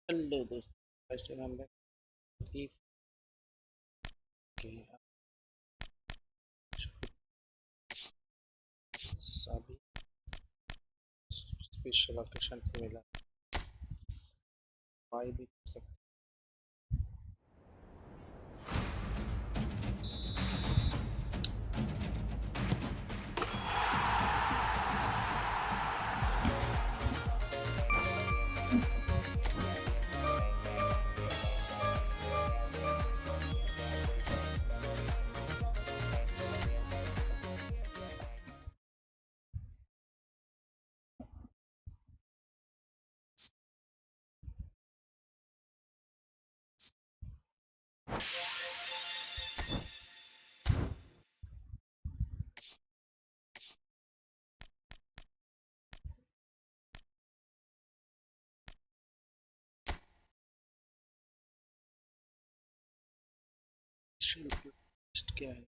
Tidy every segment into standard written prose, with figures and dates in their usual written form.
Hello दोस्तों, कैसे हैं? हम बैक के सभी स्पेशल लोकेशन पे मिला भाई भी कर सकते लिस्ट क्या है?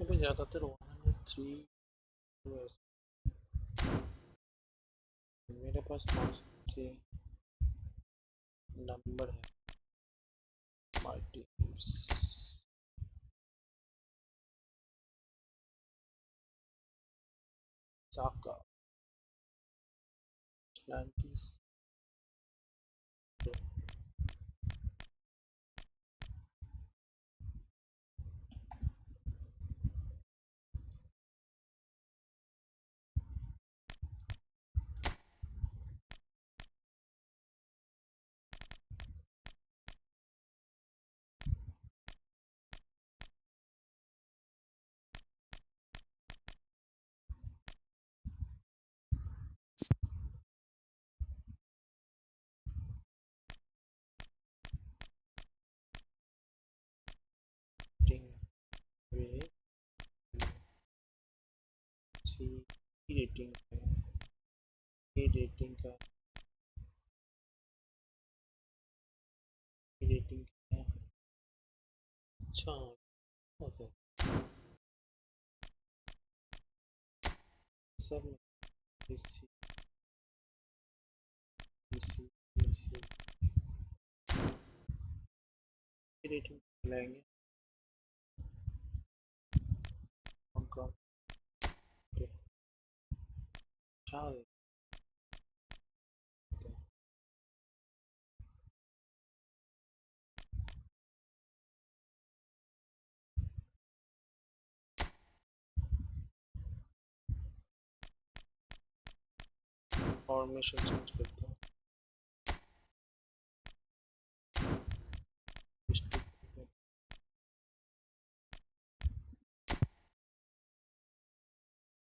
अभी ज़्यादातर 103 मेरे पास कौन से नंबर है? माय टीम्स साका 90 रेटिंग वे सी रेटिंग है, ए रेटिंग का रेटिंग है। अच्छा होता है सब में इसी इसी इसी रेटिंग लाएंगे उनका अच्छा होता है। फॉर्मेशन चेंज करता हूँ।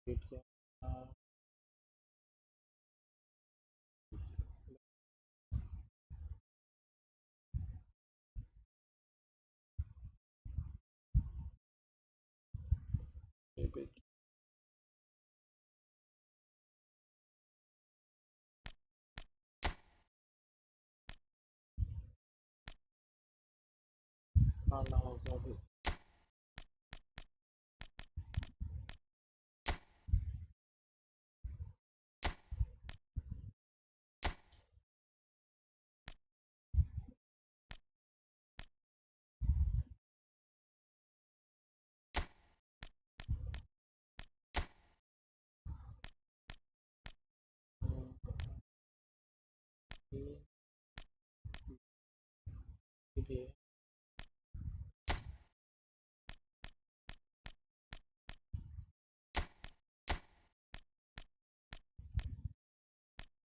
ठीक है। आना होगा अभी। ये भी है।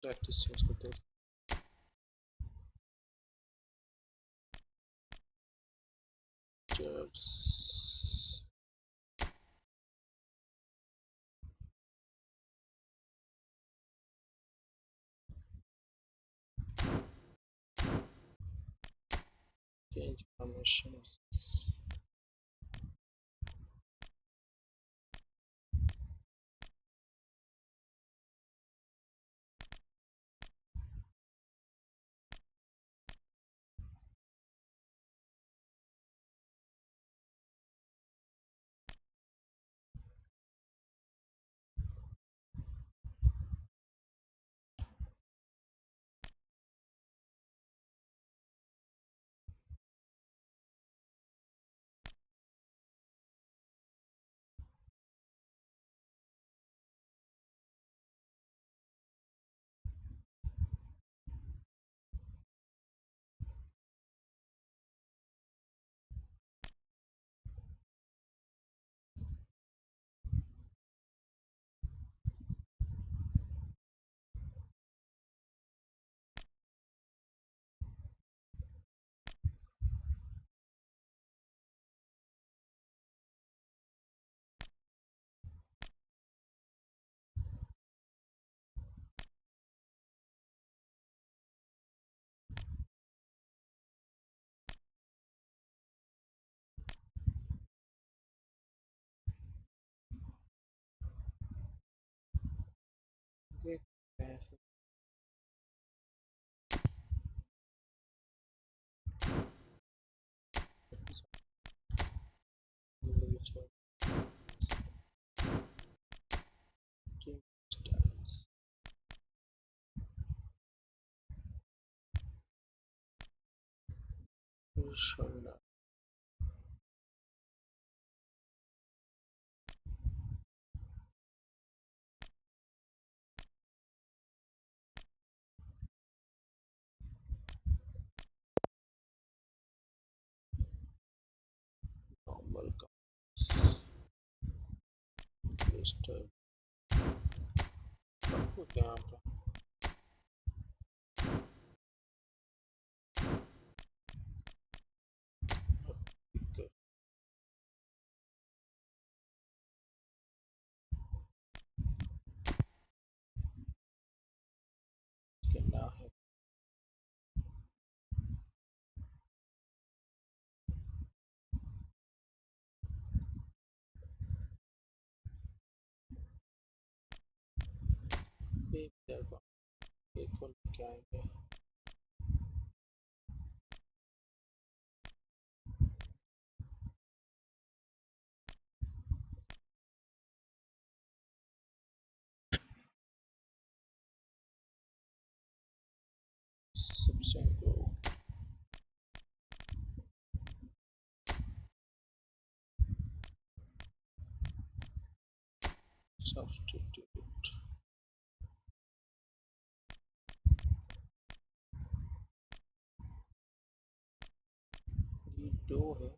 प्रैक्टिस चेंज करते हैं। Cheers. Change permissions. ऐसे individual team styles shoulder normal comes listed आपको यहाँ पे pick करना है एक player को एक को लेके आएंगे substitute substitute ये दो है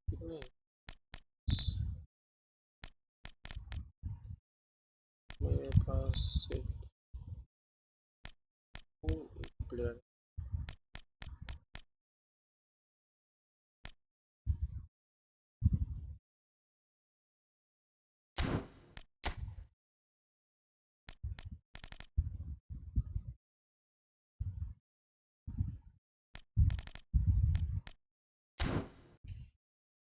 कितने मेरे पास सिर्फ एक प्लेयर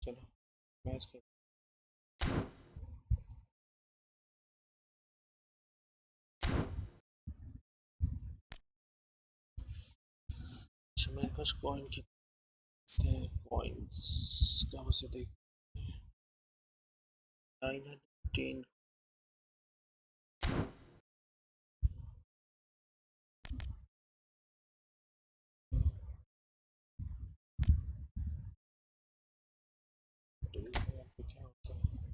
चलो मैच खेल अच्छा मेरे पास कॉइन कितने कॉइन्स कहाँ से देख 910 यहाँ पे क्या होता है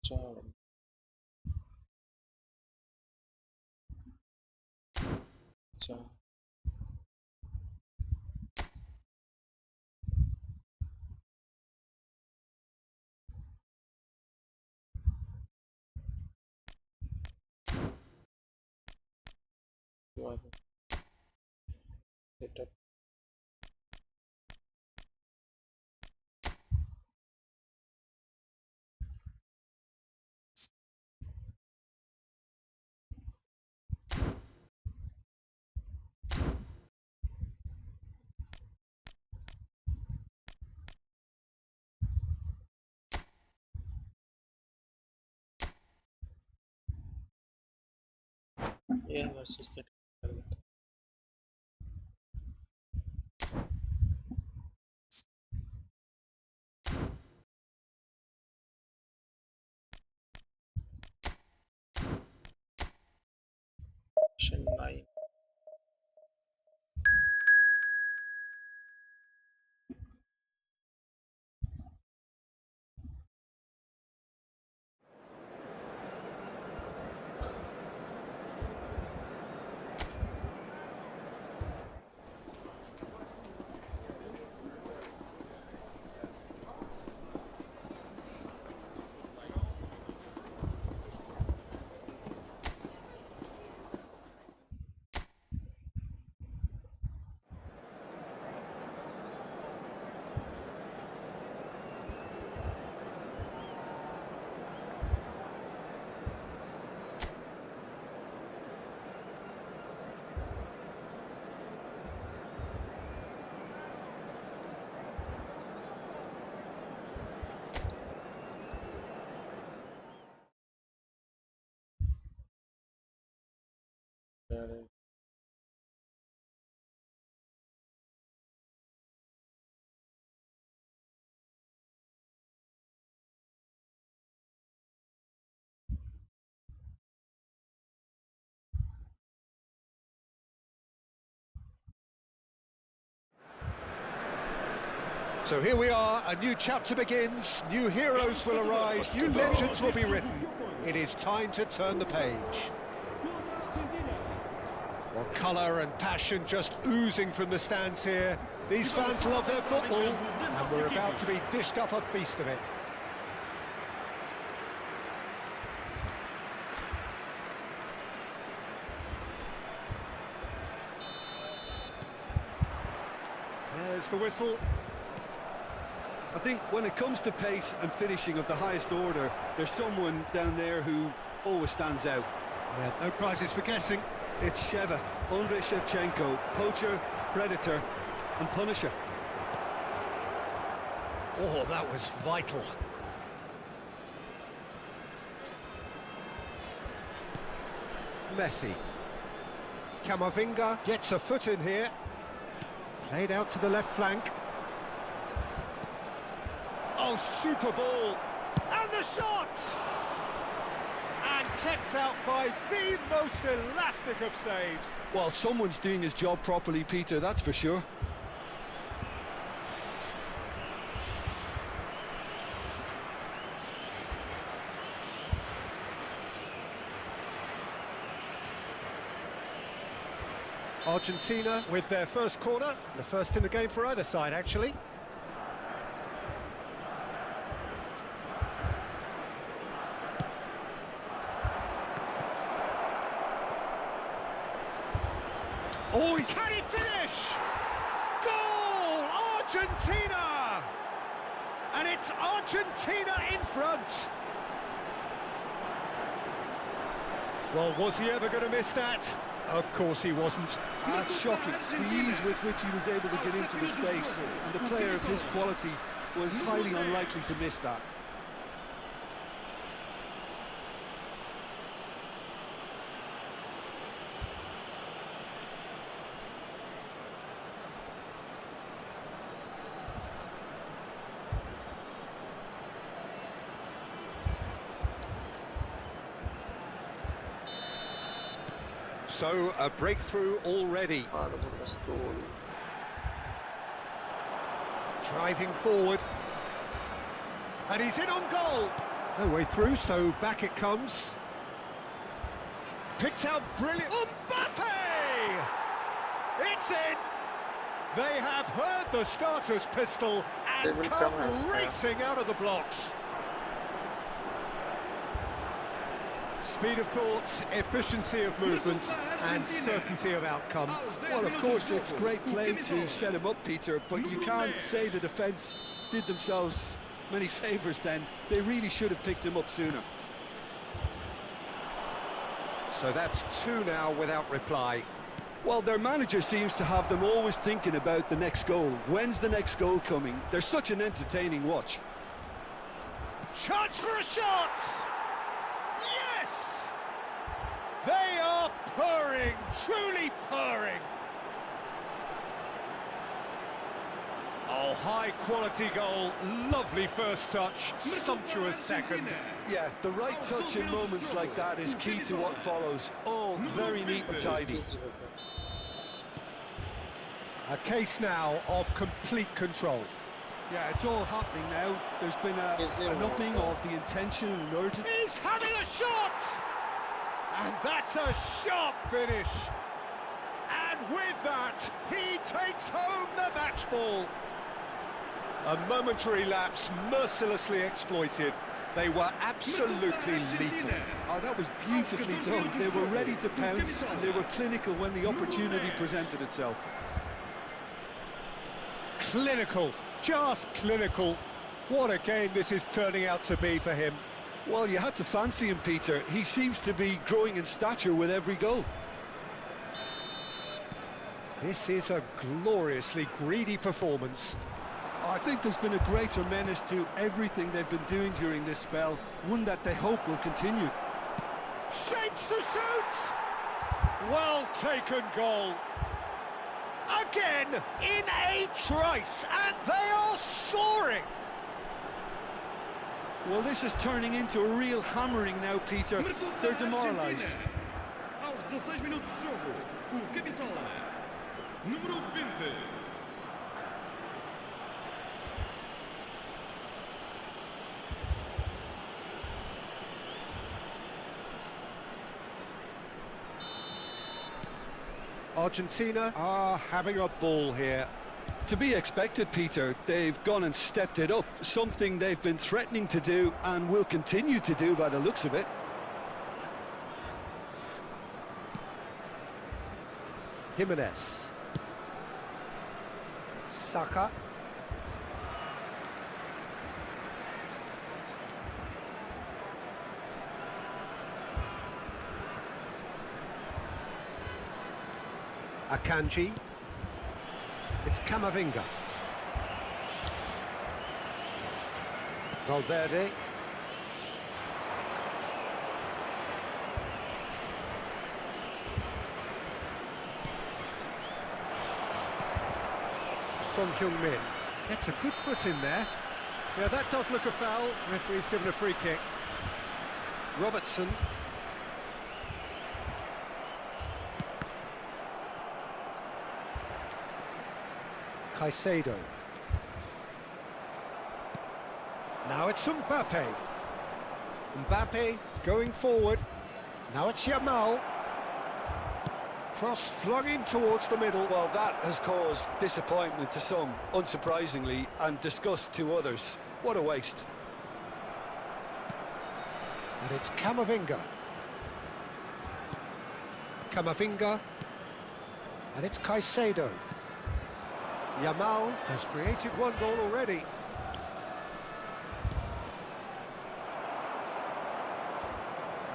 अच्छा अच्छा सेटअप एयर वर्सेस के Option 9. So here we are, a new chapter begins, new heroes will arise, new legends will be written. It is time to turn the page. Well, colour and passion just oozing from the stands here. These fans love their football, and we're about to be dished up a feast of it. There's the whistle. I think when it comes to pace and finishing of the highest order, there's someone down there who always stands out. Yeah, no prizes for guessing. It's Sheva, Andrei Shevchenko, poacher, predator and punisher. Oh, that was vital. Messi. Camavinga gets a foot in here. Played out to the left flank. Oh, super ball! And the shot! And kept out by the most elastic of saves. Well, someone's doing his job properly, Peter, that's for sure. Argentina with their first corner, the first in the game for either side, actually. Oh, can he finish? Goal! Argentina! And it's Argentina in front. Well, was he ever going to miss that? Of course he wasn't. That's shocking. The ease with which he was able to get into the space, and a player of his quality was highly unlikely to miss that. So, a breakthrough already. Driving forward. And he's in on goal. No way through, so back it comes. Picked out brilliant. Mbappe! It's in! They have heard the starter's pistol and come racing out of the blocks. Speed of thought, efficiency of movement, and certainty of outcome. Well, of course, it's great play to set him up, Peter, but you can't say the defence did themselves many favours then. They really should have picked him up sooner. So that's two now without reply. Well, their manager seems to have them always thinking about the next goal. When's the next goal coming? They're such an entertaining watch. Chance for a shot! Yes! They are purring, truly purring. Oh, Oh, high-quality goal. Lovely first touch, sumptuous second. Yeah, the right touch in moments like that is key to what follows. All very neat and tidy. A case now of complete control. Yeah, it's all happening now. There's been an upping of the intention and urgency. He's having a shot! And that's a sharp finish. And with that, he takes home the match ball. A momentary lapse mercilessly exploited. They were absolutely lethal. Oh, that was beautifully done. They were ready to pounce, and they were clinical when the opportunity presented itself. Clinical, just clinical. What a game this is turning out to be for him. Well, you had to fancy him, Peter. He seems to be growing in stature with every goal. This is a gloriously greedy performance. I think there's been a greater menace to everything they've been doing during this spell, one that they hope will continue. Shapes to shoot! Well taken goal. Again, in a trice, and they are soaring. Well, this is turning into a real hammering now, Peter. They're demoralised. Aos 16 minutos de jogo, o cabeçola, número 20. Argentina are having a ball here. To be expected, Peter. They've gone and stepped it up, something they've been threatening to do and will continue to do by the looks of it. Jimenez. Saka. Akanji. It's Camavinga. Valverde. Son Heung-min. Gets a good foot in there. Yeah, that does look a foul. Referee's given a free kick. Robertson. Caicedo. Now it's Mbappe. Mbappe going forward. Now it's Yamal. Cross flung in towards the middle. Well, that has caused disappointment to some, unsurprisingly, and disgust to others. What a waste. And it's Camavinga. Camavinga. And it's Caicedo. Yamal has created one goal already.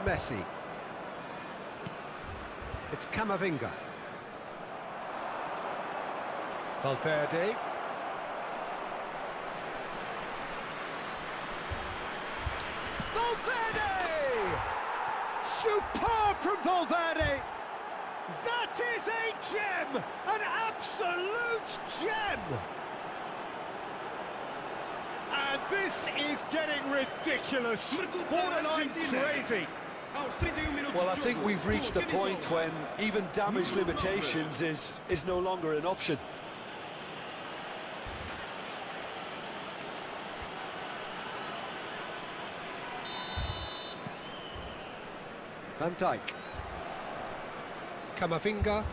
Messi. It's Camavinga. Valverde. Valverde! Superb from Valverde! That is a gem! An absolute gem! And this is getting ridiculous, borderline crazy. Well, I think we've reached the point when even damage limitations is no longer an option. Van Dijk. Camavinga.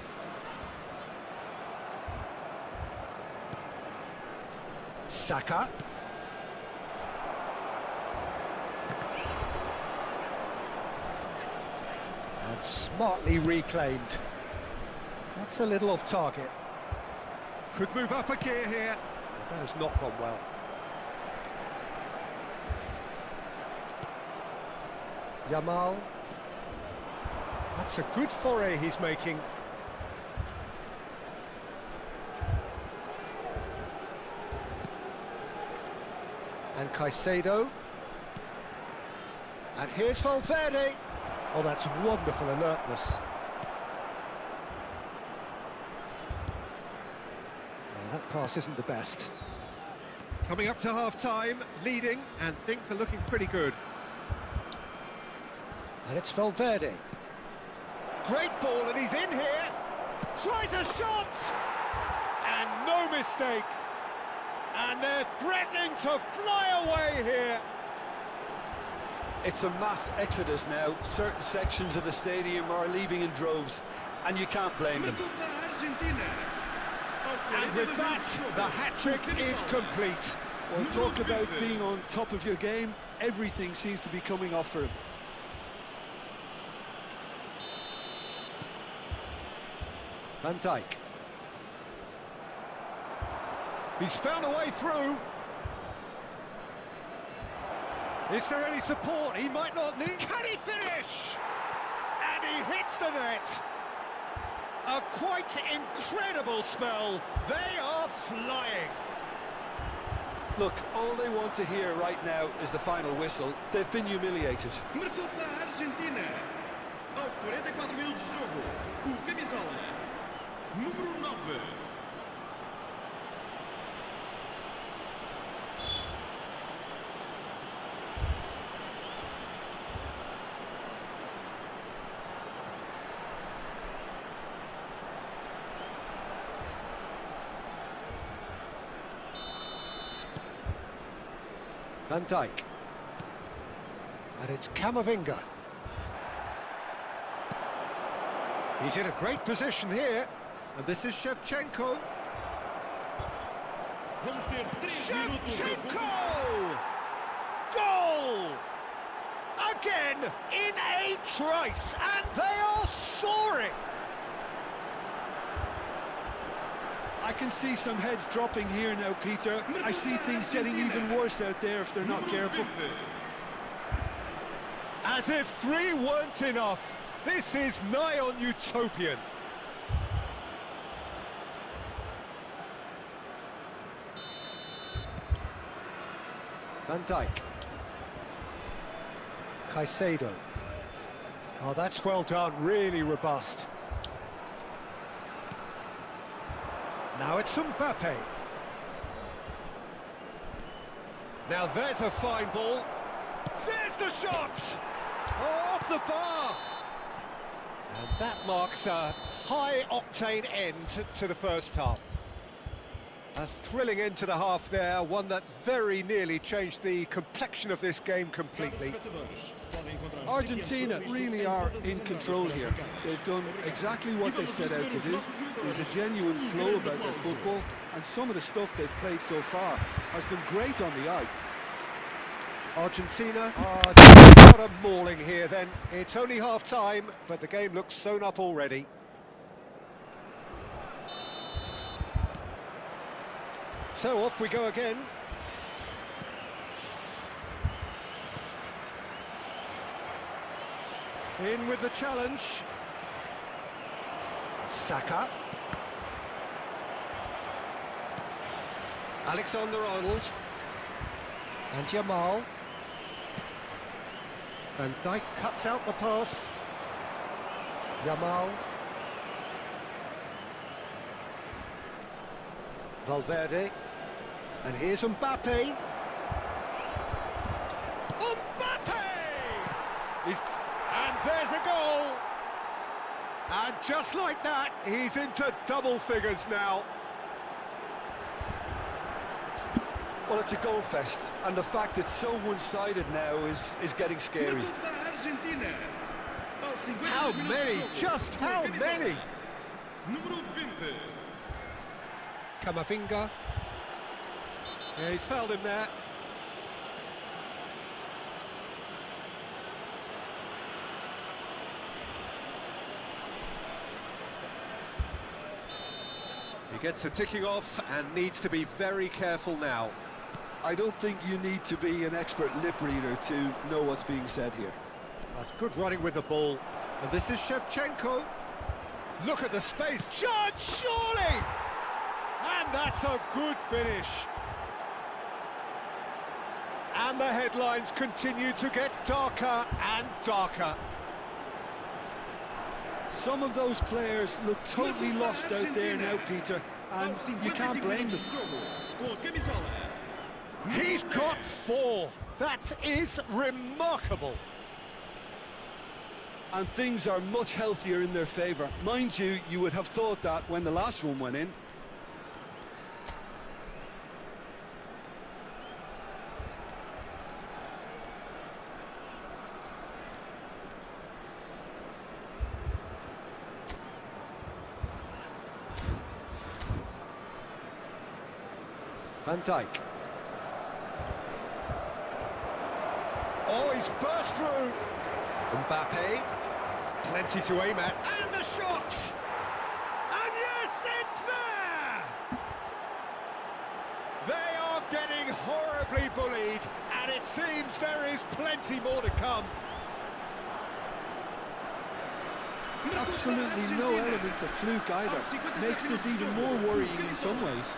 Saka. And smartly reclaimed. That's a little off target. Could move up a gear here. That has not gone well. Yamal. That's a good foray he's making. And Caicedo. And here's Valverde. Oh, that's wonderful alertness. Well, that pass isn't the best. Coming up to half-time, leading, and things are looking pretty good. And it's Valverde. Great ball, and he's in here. Tries a shot! And no mistake. And they're threatening to fly away here. It's a mass exodus now. Certain sections of the stadium are leaving in droves, and you can't blame them. And with that, the hat-trick is complete. Well, talk about being on top of your game. Everything seems to be coming off for him. Van Dijk. He's found a way through. Is there any support? He might not need... Can he finish? And he hits the net. A quite incredible spell. They are flying. Look, all they want to hear right now is the final whistle. They've been humiliated. Marcou para a Argentina. Aos 44 minutos de jogo, o camisola número 9. Van Dijk. And it's Camavinga. He's in a great position here. And this is Shevchenko. Vamos ter 3 minutos de jogo. Shevchenko! Goal! Again in a trice, and they are soaring. I can see some heads dropping here now, Peter. I see things getting even worse out there if they're not careful. As if 3 weren't enough. This is nigh on utopian. Van Dijk. Caicedo. Oh, that's well done, really robust. Now it's Mbappe. Now there's a fine ball. There's the shot! Oh, off the bar! And that marks a high-octane end to the first half. A thrilling end to the half there, one that very nearly changed the complexion of this game completely. Argentina really are in control here. They've done exactly what they set out to do. There's a genuine flow about their football, and some of the stuff they've played so far has been great on the eye. Argentina are just got a mauling here then. It's only half-time, but the game looks sewn up already. So off we go again. In with the challenge. Saka. Alexander-Arnold. And Yamal. Van Dijk cuts out the pass. Yamal. Valverde. And here's Mbappe. Mbappe! And there's a goal! And just like that, he's into double figures now. Well, it's a goal fest, and the fact it's so one-sided now is getting scary. Marcou para a Argentina. Aos 50 How minutos de many? jogo, Just o how camisola many? número 20. Camavinga. Yeah, he's fouled him there. He gets a ticking off and needs to be very careful now. I don't think you need to be an expert lip reader to know what's being said here. That's good running with the ball. And this is Shevchenko. Look at the space. Judge, surely! And that's a good finish. And the headlines continue to get darker and darker. Some of those players look totally lost out there now, Peter, and you can't blame them. Com a camisola He's got 4. That is remarkable. And things are much healthier in their favour. Mind you, you would have thought that when the last one went in. Van Dijk. Oh, he's burst through. Mbappe. Plenty to aim at. And the shot! And yes, it's there! They are getting horribly bullied, and it seems there is plenty more to come. Absolutely no element of fluke either. Makes this even more worrying in some ways.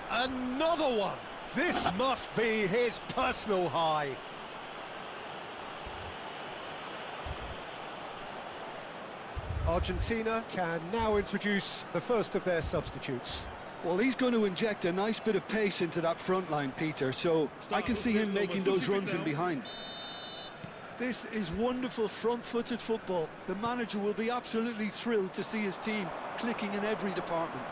Another one! This must be his personal high. Argentina can now introduce the first of their substitutes. Well, he's going to inject a nice bit of pace into that front line, Peter, so I can see him making those runs in behind. This is wonderful front-footed football. The manager will be absolutely thrilled to see his team clicking in every department.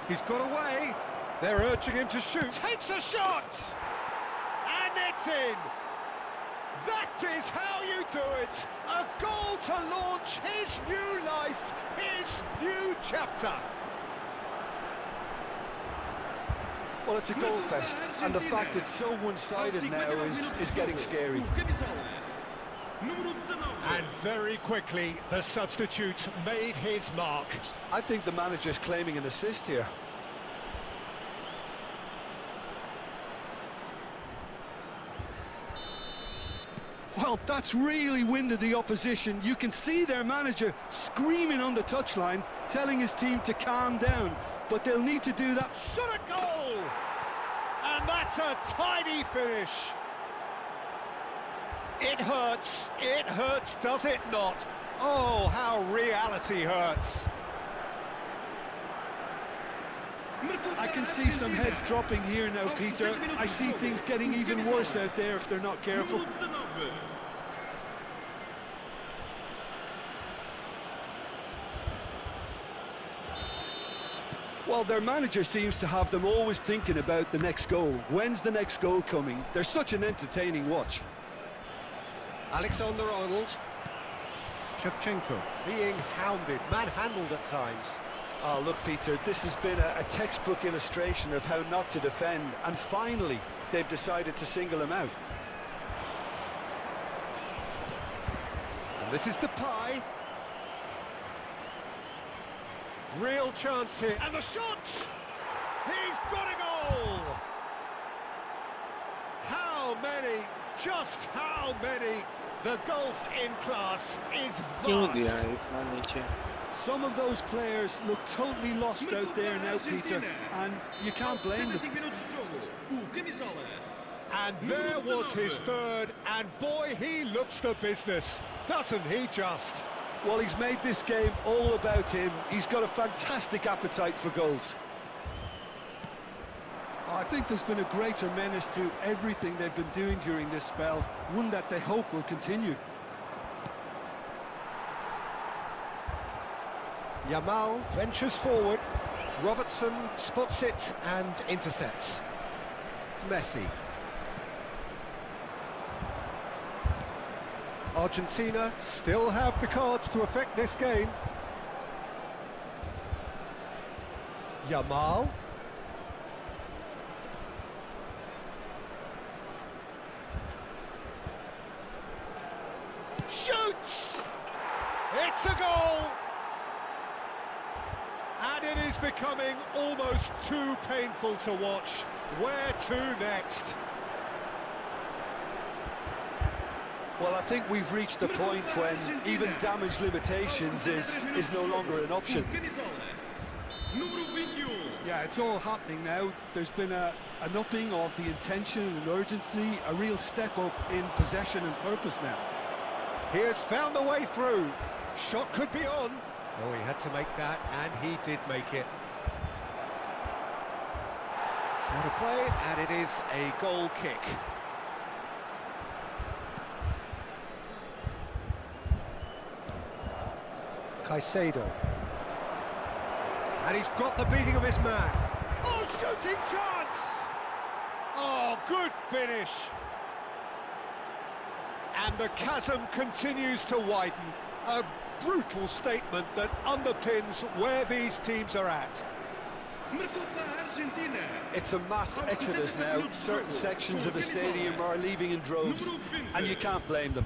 He's got away. They're urging him to shoot. Takes a shot! And it's in! That is how you do it! A goal to launch his new life, his new chapter! Well, it's a goal fest, and the fact it's so one-sided now is getting scary. And very quickly, the substitute made his mark. I think the manager's claiming an assist here. Well, that's really winded the opposition. You can see their manager screaming on the touchline, telling his team to calm down, but they'll need to do that. Shot a goal! And that's a tidy finish. It hurts, does it not? Oh, how reality hurts. I can see some heads dropping here now, Peter. I see things getting even worse out there if they're not careful. Well, their manager seems to have them always thinking about the next goal. When's the next goal coming? They're such an entertaining watch. Alexander-Arnold. Shevchenko being hounded, manhandled at times. Oh, look, Peter, this has been a textbook illustration of how not to defend, and finally, they've decided to single him out. And this is Depay. Real chance here. And the shot! He's got a goal! How many? Just how many? The gulf in class is vast. Some of those players look totally lost out there now, Peter, and you can't blame them. And there was his third, and boy, he looks the business, doesn't he just? Well, he's made this game all about him. He's got a fantastic appetite for goals. I think there's been a greater menace to everything they've been doing during this spell, one that they hope will continue. Yamal ventures forward. Robertson spots it and intercepts. Messi. Argentina still have the cards to affect this game. Yamal. Shoots! It's a goal! And it is becoming almost too painful to watch. Where to next? Well, I think we've reached the point when even damage limitations is no longer an option. Yeah, it's all happening now. There's been an upping of the intention and urgency, a real step up in possession and purpose now. He has found a way through. Shot could be on. Oh, he had to make that, and he did make it. Fair to play, and it is a goal kick. Caicedo. And he's got the beating of his man. Oh, shooting chance! Oh, good finish. And the chasm continues to widen. A brutal statement that underpins where these teams are at. It's a mass exodus now. Certain sections of the stadium are leaving in droves, and you can't blame them.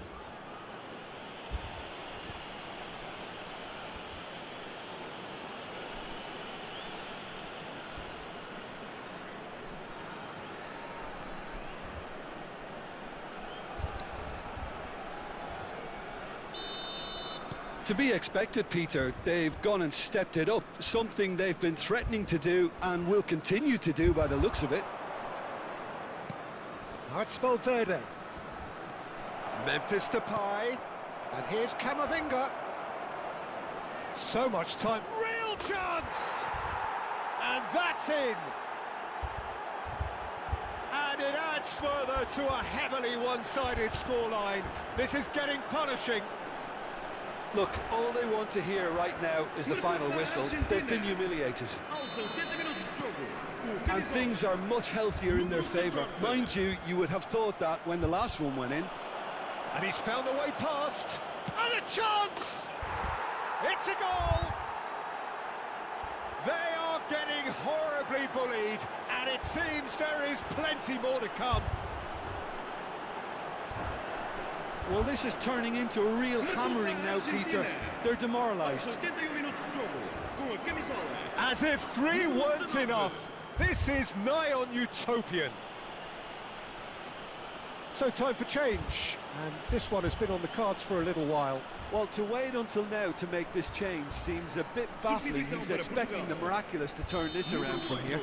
To be expected, Peter. They've gone and stepped it up, something they've been threatening to do and will continue to do by the looks of it. Now it's Valverde. Memphis Depay. And here's Camavinga. So much time. Real chance! And that's in! And it adds further to a heavily one-sided scoreline. This is getting punishing. Look, all they want to hear right now is the final whistle. They've been humiliated. And things are much healthier in their favour. Mind you, you would have thought that when the last one went in. And he's found a way past. And a chance! It's a goal! They are getting horribly bullied, and it seems there is plenty more to come. Well, this is turning into a real hammering now, Peter. They're demoralised. As if 3 weren't enough. This is nigh on utopian. So time for change, and this one has been on the cards for a little while. Well, to wait until now to make this change seems a bit baffling. He's expecting the miraculous to turn this around from here.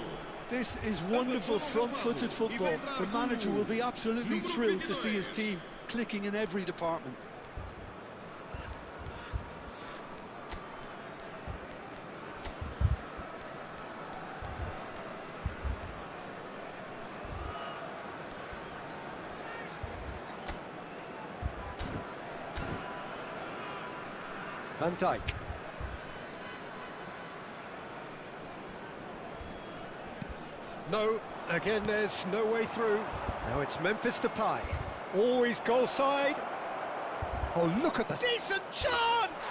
This is wonderful front-footed football. The manager will be absolutely thrilled to see his team clicking in every department. Van Dijk. No, again there's no way through. Now it's Memphis Depay. Always goal side. Oh, look at the decent chance!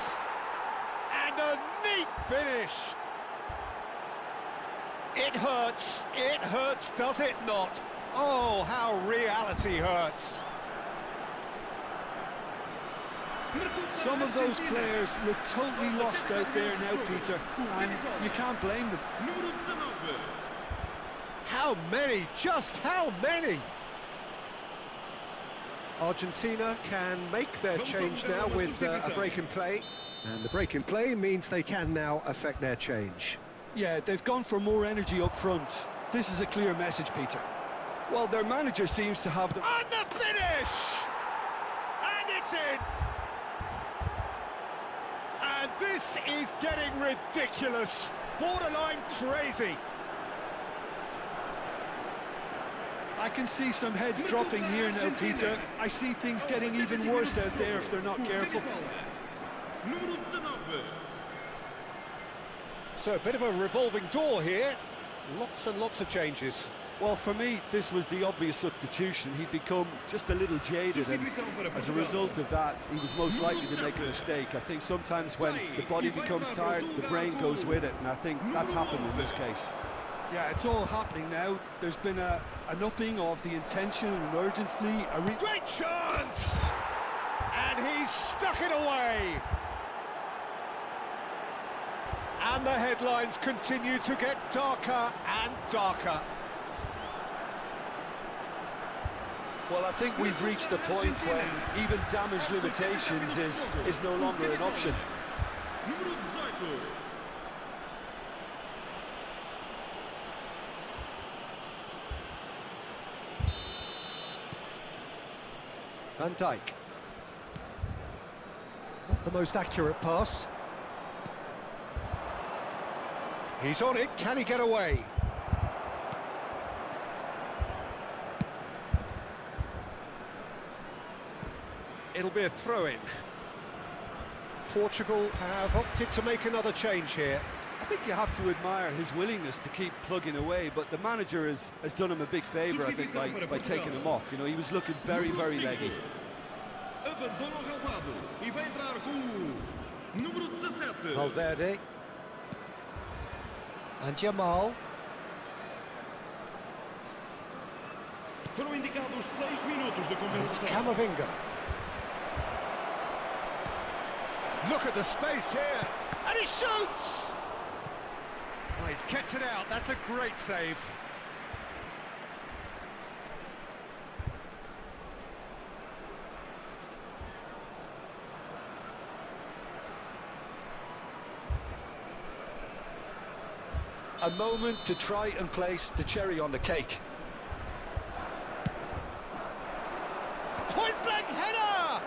And a neat finish. It hurts, does it not? Oh, how reality hurts. Some of those players look totally lost out there now, Peter, and you can't blame them. How many? Just how many? Argentina can make their change now with a break in play. And the break in play means they can now affect their change. Yeah, they've gone for more energy up front. This is a clear message, Peter. Well, their manager seems to have the... And the finish! And it's in! And this is getting ridiculous, borderline crazy. I can see some heads dropping here now, Peter. I see things getting even worse out there if they're not careful. So a bit of a revolving door here. Lots and lots of changes. Well, for me, this was the obvious substitution. He'd become just a little jaded, and as a result of that, he was most likely to make a mistake. I think sometimes when the body becomes tired, the brain goes with it, and I think that's happened in this case. Yeah, it's all happening now. There's been an upping of the intention and urgency. Great chance! And he's stuck it away! And the headlines continue to get darker and darker. Well, I think we've reached the point when even damage limitations is no longer an option. Van Dijk. Not the most accurate pass. He's on it, can he get away? It'll be a throw-in. Portugal have opted to make another change here. I think you have to admire his willingness to keep plugging away, but the manager has done him a big favour, I think, by taking him off. You know, he was looking very, very leggy. Abandona o relvado e vai entrar com o número 17. Valverde. And Jamal. Foram indicados 6 minutos de And it's compensação. Camavinga. Look at the space here, and he shoots! Oh, he's kept it out, that's a great save. A moment to try and place the cherry on the cake. Point-blank header!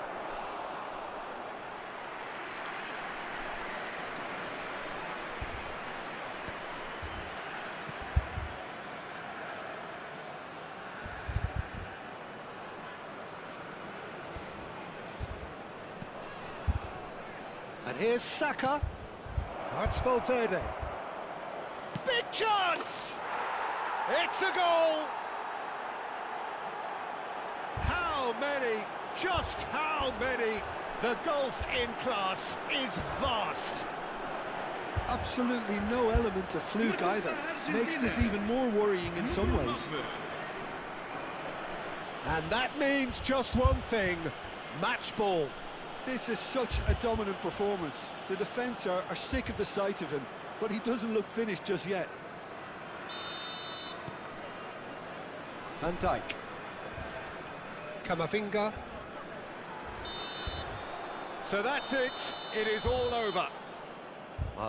And here's Saka. Now it's Valverde. Big chance! It's a goal! How many? Just how many? The gulf in class is vast. Absolutely no element of fluke either. Makes this even more worrying in some ways. And that means just one thing, match ball. This is such a dominant performance. The defence are sick of the sight of him, but he doesn't look finished just yet. Van Dijk. Camavinga. So that's it, it is all over.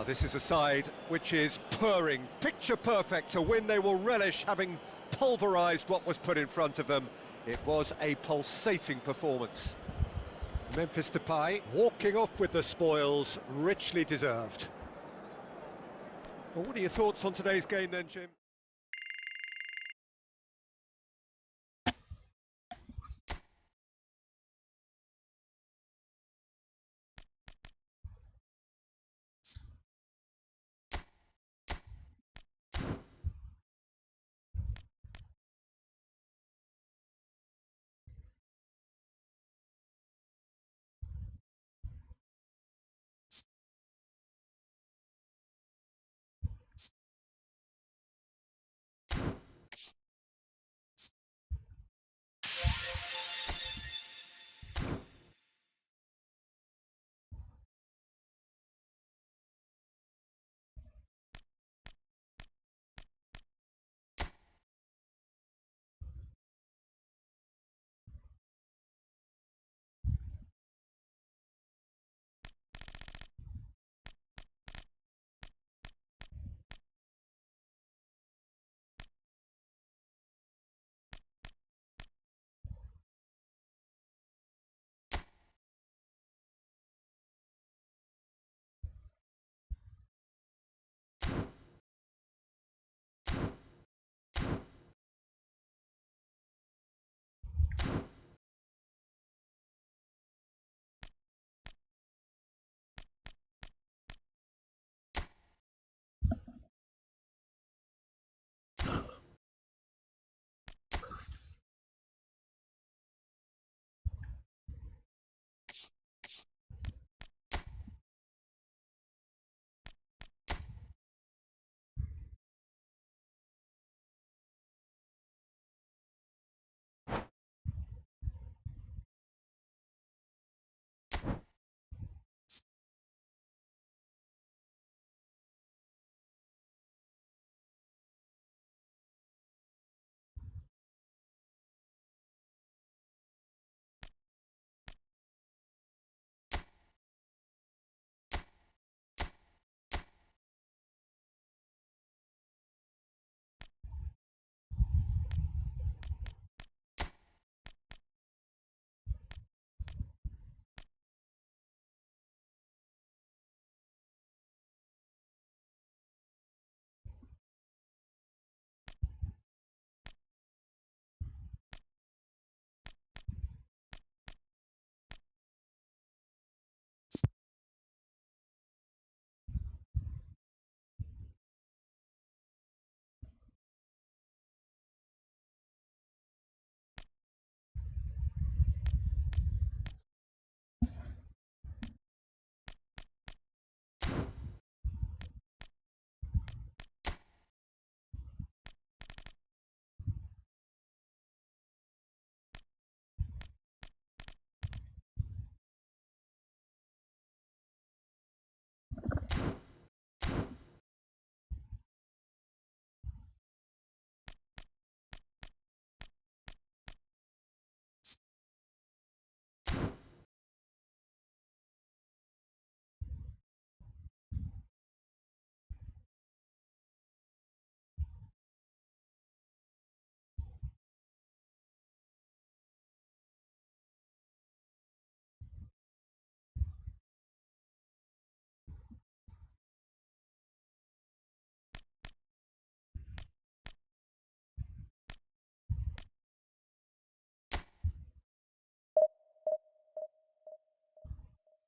This is a side which is purring, picture perfect, to win they will relish, having pulverised what was put in front of them. It was a pulsating performance. Memphis Depay. Walking off with the spoils, richly deserved. Well, what are your thoughts on today's game then, Jim?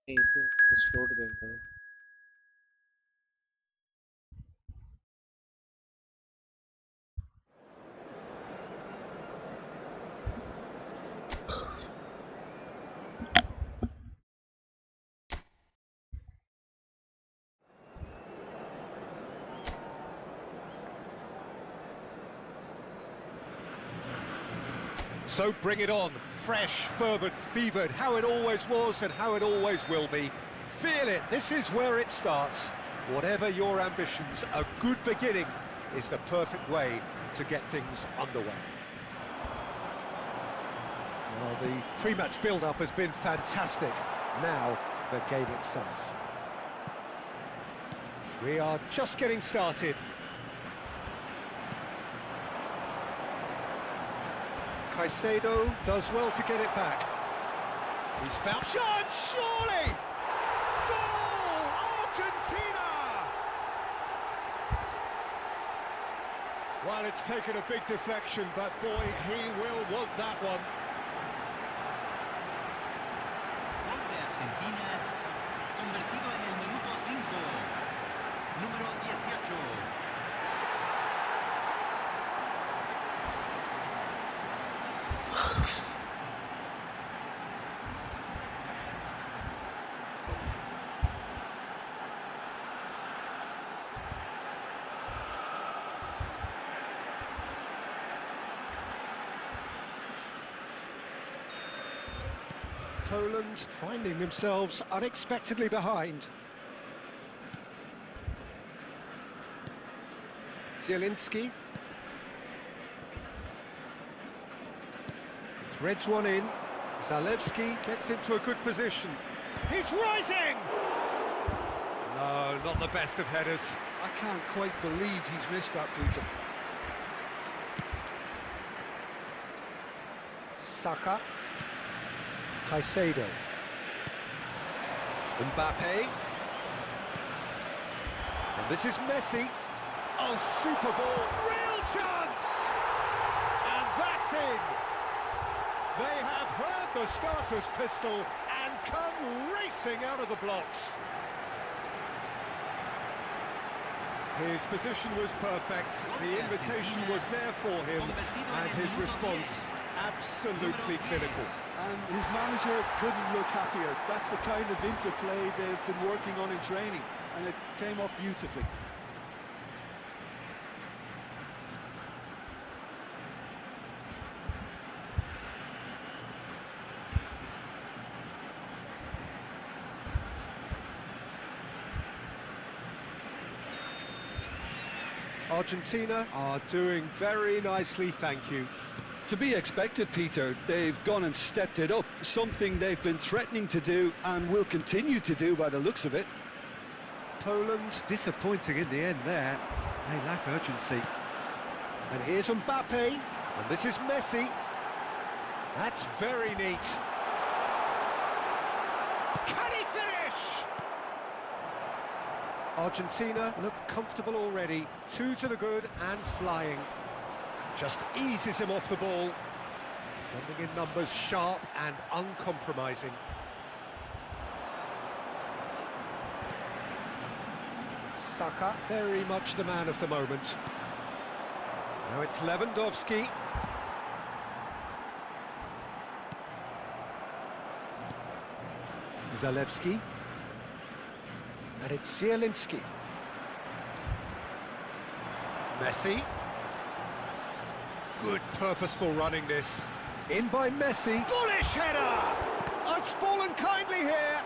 He's slowed them down. So bring it on, fresh, fervent, fevered, how it always was and how it always will be. Feel it, this is where it starts. Whatever your ambitions, a good beginning is the perfect way to get things underway. Well, the pre-match build-up has been fantastic. Now, the game itself. We are just getting started. Caicedo does well to get it back. He's found... Shot, surely! Goal! Argentina! Well, it's taken a big deflection, but boy, he will want that one. Gol de Argentina, convertido en el minuto 5. Número 18. Poland finding themselves unexpectedly behind. Zielinski threads one in. Zalewski gets into a good position. He's rising! No, not the best of headers. I can't quite believe he's missed that, Peter. Saka. Caicedo. Mbappe. And this is Messi. Oh, super ball. Real chance! And that's in! They have heard the starter's pistol and come racing out of the blocks. His position was perfect, the invitation was there for him, and his response absolutely clinical. And his manager couldn't look happier. That's the kind of interplay they've been working on in training, and it came up beautifully. Argentina are doing very nicely, thank you. To be expected, Peter. They've gone and stepped it up, something they've been threatening to do and will continue to do by the looks of it. Poland disappointing in the end there. They lack urgency. And here's Mbappe, and this is Messi. That's very neat. Can he finish? Argentina look comfortable already. 2 to the good and flying. Just eases him off the ball. Defending in numbers, sharp and uncompromising. Saka, very much the man of the moment. Now it's Lewandowski. Zalewski. And it's Zielinski. Messi. Good purposeful running this. In by Messi. Bullish header! It's fallen kindly here.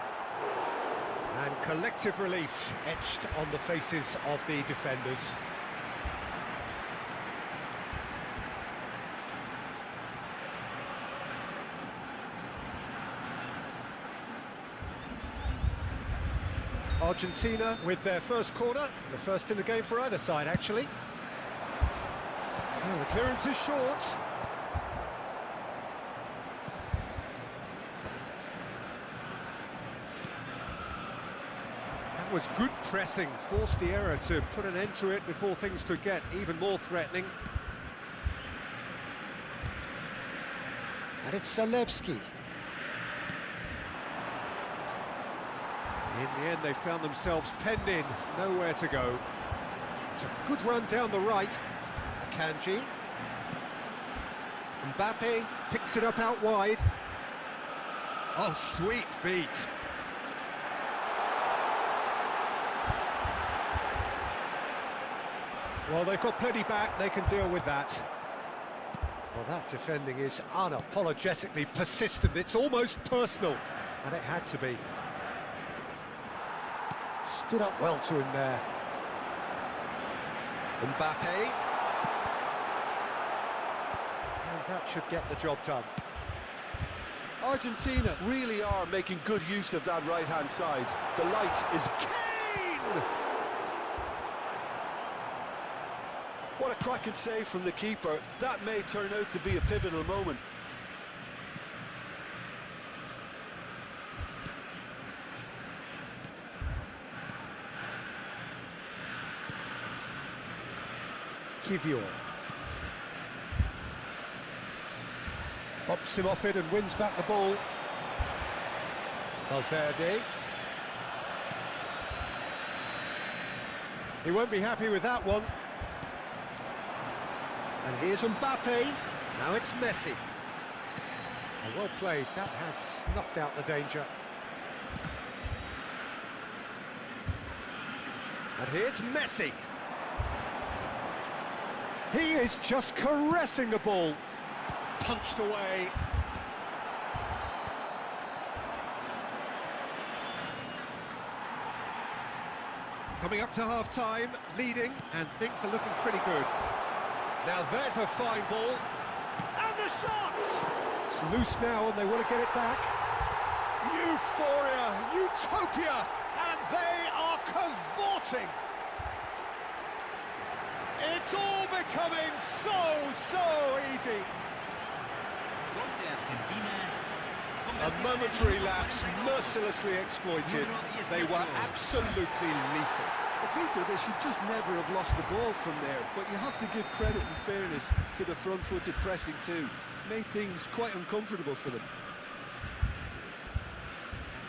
And collective relief etched on the faces of the defenders. Argentina with their first corner, the first in the game for either side actually. Well, the clearance is short. That was good pressing, forced the error to put an end to it before things could get even more threatening. And it's Zalewski. In the end, they found themselves penned in, nowhere to go. It's a good run down the right. Akanji. Mbappe picks it up out wide. Oh, sweet feet. Well, they've got plenty back, they can deal with that. Well, that defending is unapologetically persistent. It's almost personal, and it had to be. Stood up well to him there. Mbappe. And that should get the job done. Argentina really are making good use of that right-hand side. The light is... Kane! What a cracking save from the keeper. That may turn out to be a pivotal moment. Kivior. Bumps him off it and wins back the ball. Valverde. He won't be happy with that one. And here's Mbappe. Now it's Messi. Oh, well played. That has snuffed out the danger. And here's Messi. He is just caressing the ball. Punched away. Coming up to half-time, leading, and things are looking pretty good. Now there's a fine ball. And the shot! It's loose now and they want to get it back. Euphoria, utopia, and they are cavorting. It's all becoming so easy. A momentary lapse, mercilessly exploited. They were absolutely lethal. But Peter, they should just never have lost the ball from there, but you have to give credit and fairness to the front-footed pressing too. Made things quite uncomfortable for them.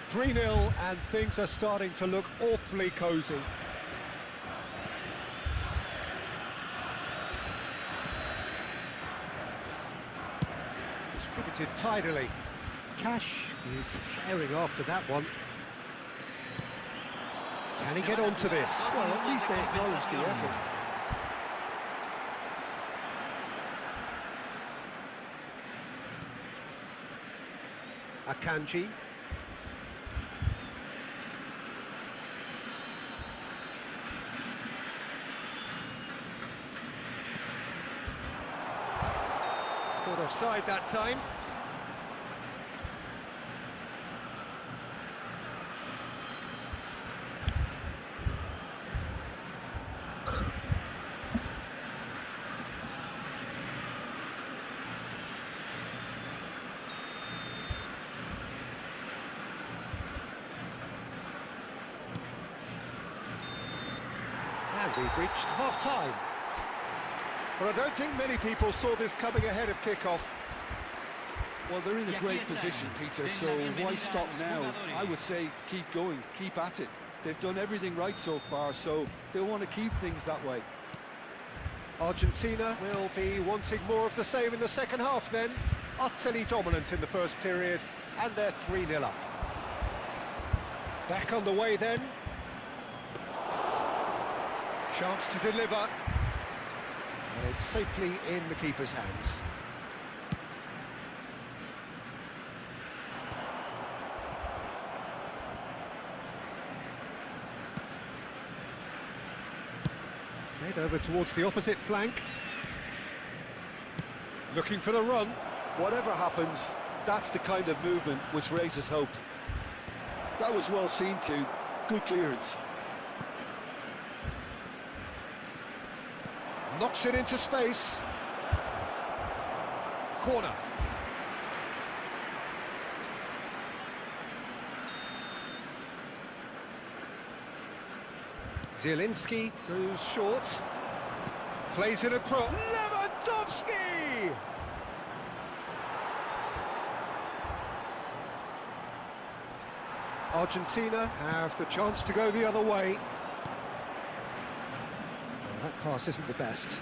3-0 and things are starting to look awfully cosy. Distributed tidily. Cash is herring after that one. Can he get onto this? Well, at least they acknowledge the effort. Akanji. Caught offside that time. And we've reached half-time. Well, I don't think many people saw this coming ahead of kick-off. Well, they're in a great position, Peter, so why stop now? I would say keep going, keep at it. They've done everything right so far, so they'll want to keep things that way. Argentina will be wanting more of the same in the second half then. Utterly dominant in the first period, and they're 3-0 up. Back on the way then. Chance to deliver. And it's safely in the keeper's hands. Played over towards the opposite flank. Looking for the run. Whatever happens, that's the kind of movement which raises hope. That was well seen too. Good clearance. Knocks it into space. Corner. Zielinski goes short. Plays it across. Lewandowski! Argentina have the chance to go the other way. Well, that pass isn't the best.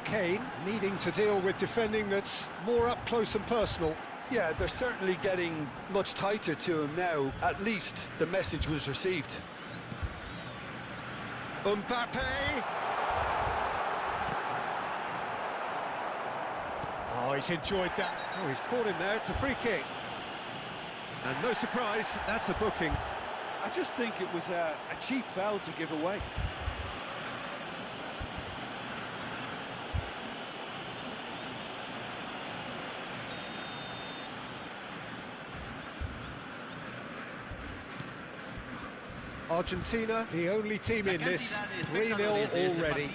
Kane needing to deal with defending that's more up close and personal. Yeah, they're certainly getting much tighter to him now. At least the message was received. Mbappe! Oh, he's enjoyed that. Oh, he's caught him there. It's a free kick. And no surprise, that's a booking. I just think it was a cheap foul to give away. Argentina, the only team in this, 3-0 already.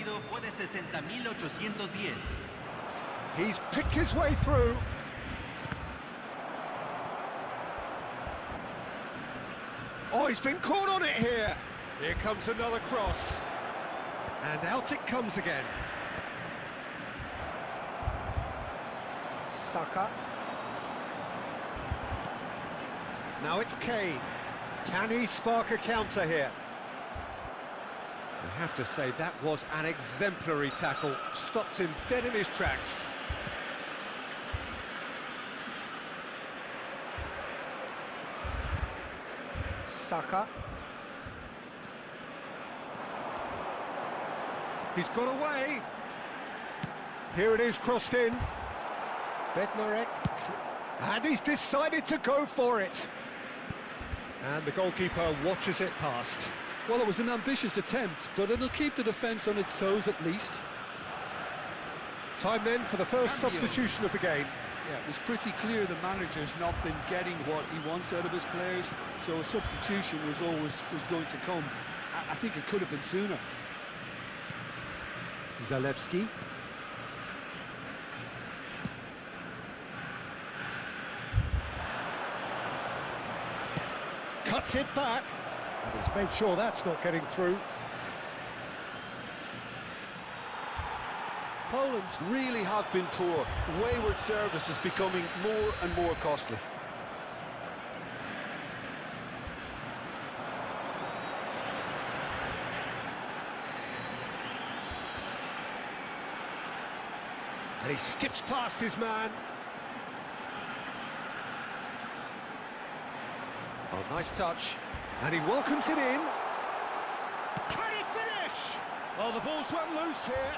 He's picked his way through. Oh, he's been caught on it here. Here comes another cross. And out it comes again. Saka. Now it's Kane. Can he spark a counter here? I have to say, that was an exemplary tackle. Stopped him dead in his tracks. Saka. He's got away. Here it is, crossed in. Bednarek. And he's decided to go for it. And the goalkeeper watches it past. Well, it was an ambitious attempt, but it'll keep the defence on its toes at least. Time then for the first substitution of the game. Yeah, it was pretty clear the manager's not been getting what he wants out of his players, so a substitution was going to come. I think it could have been sooner. Zalewski. Cuts it back, and he's made sure that's not getting through. Poland really have been poor. Wayward service is becoming more and more costly. And he skips past his man. Oh, nice touch. And he welcomes it in. Can he finish? Oh, the ball's run loose here.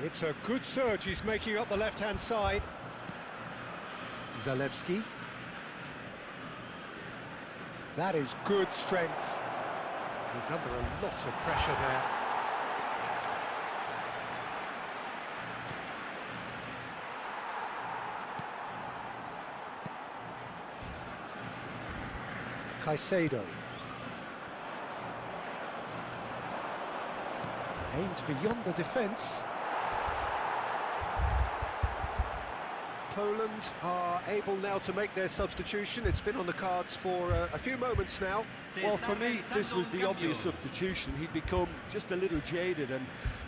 It's a good surge he's making up the left-hand side. Zalewski. That is good strength. He's under a lot of pressure there. Caicedo. Aimed beyond the defence. Poland are able now to make their substitution. It's been on the cards for a few moments now. Well, for me, this was the obvious substitution. He'd become just a little jaded, and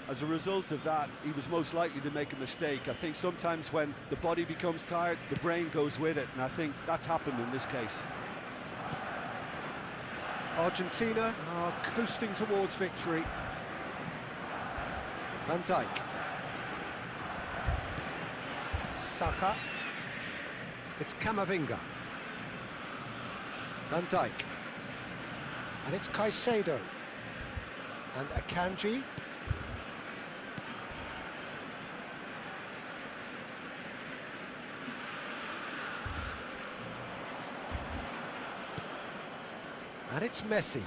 as a result of that, he was most likely to make a mistake. I think sometimes when the body becomes tired, the brain goes with it, and I think that's happened in this case. Argentina are coasting towards victory. Van Dijk. Saka. It's Camavinga. Van Dijk. And it's Caicedo. And Akanji. And it's Messi.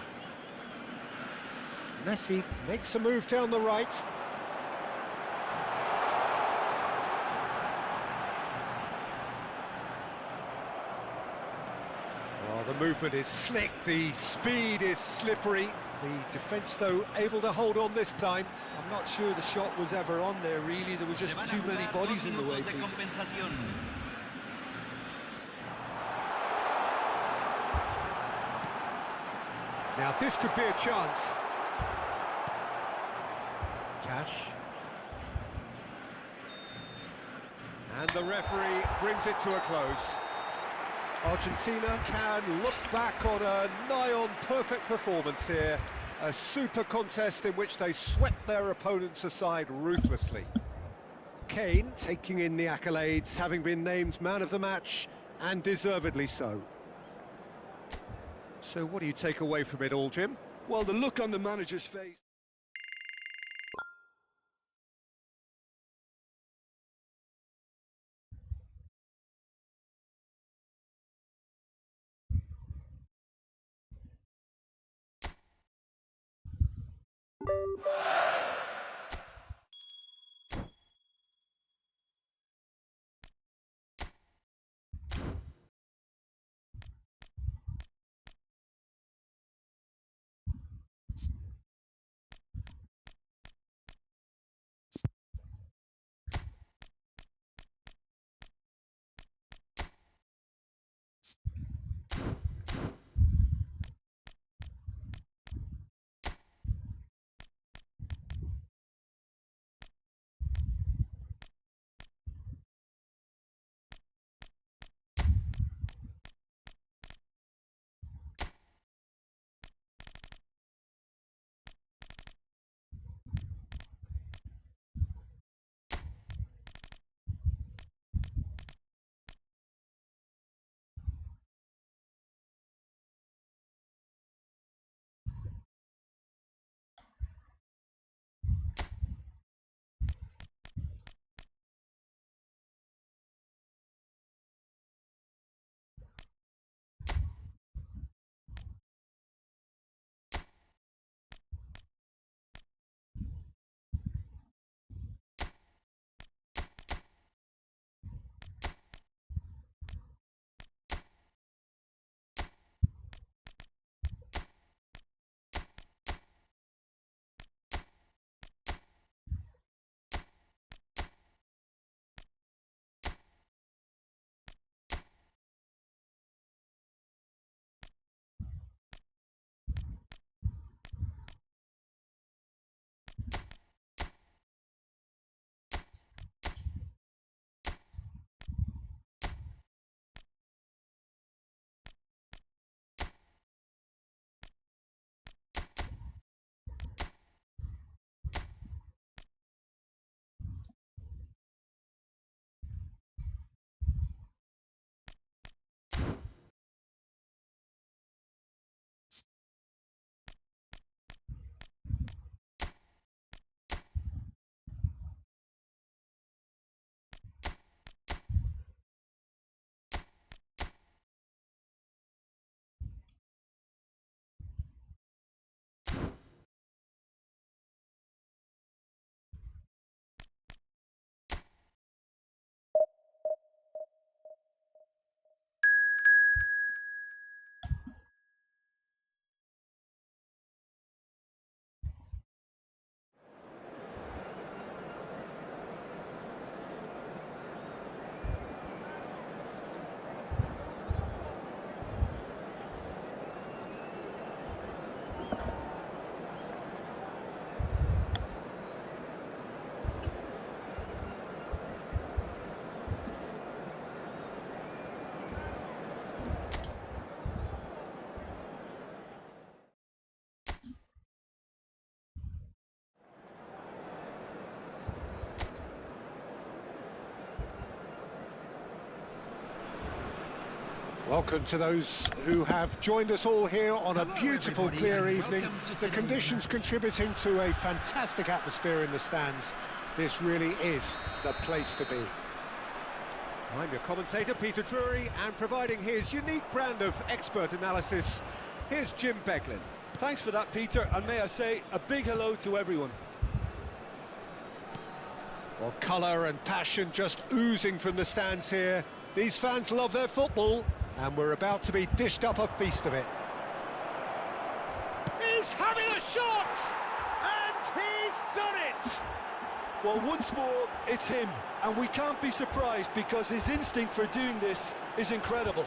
Messi makes a move down the right. Oh, the movement is slick, the speed is slippery. The defence, though, able to hold on this time. I'm not sure the shot was ever on there, really. There were just too many bodies in the way, Peter. Now this could be a chance. Cash. And the referee brings it to a close. Argentina can look back on a nigh-on perfect performance here. A super contest in which they swept their opponents aside ruthlessly. Kane taking in the accolades, having been named man of the match, and deservedly so. So what do you take away from it all, Jim? Well, the look on the manager's face. Welcome to those who have joined us all here on a beautiful, clear evening. The conditions contributing to a fantastic atmosphere in the stands. This really is the place to be. I'm your commentator, Peter Drury, and providing his unique brand of expert analysis, here's Jim Beglin. Thanks for that, Peter, and may I say a big hello to everyone. Well, colour and passion just oozing from the stands here. These fans love their football, and we're about to be dished up a feast of it. He's having a shot! And he's done it! Well, once more, it's him, and we can't be surprised because his instinct for doing this is incredible.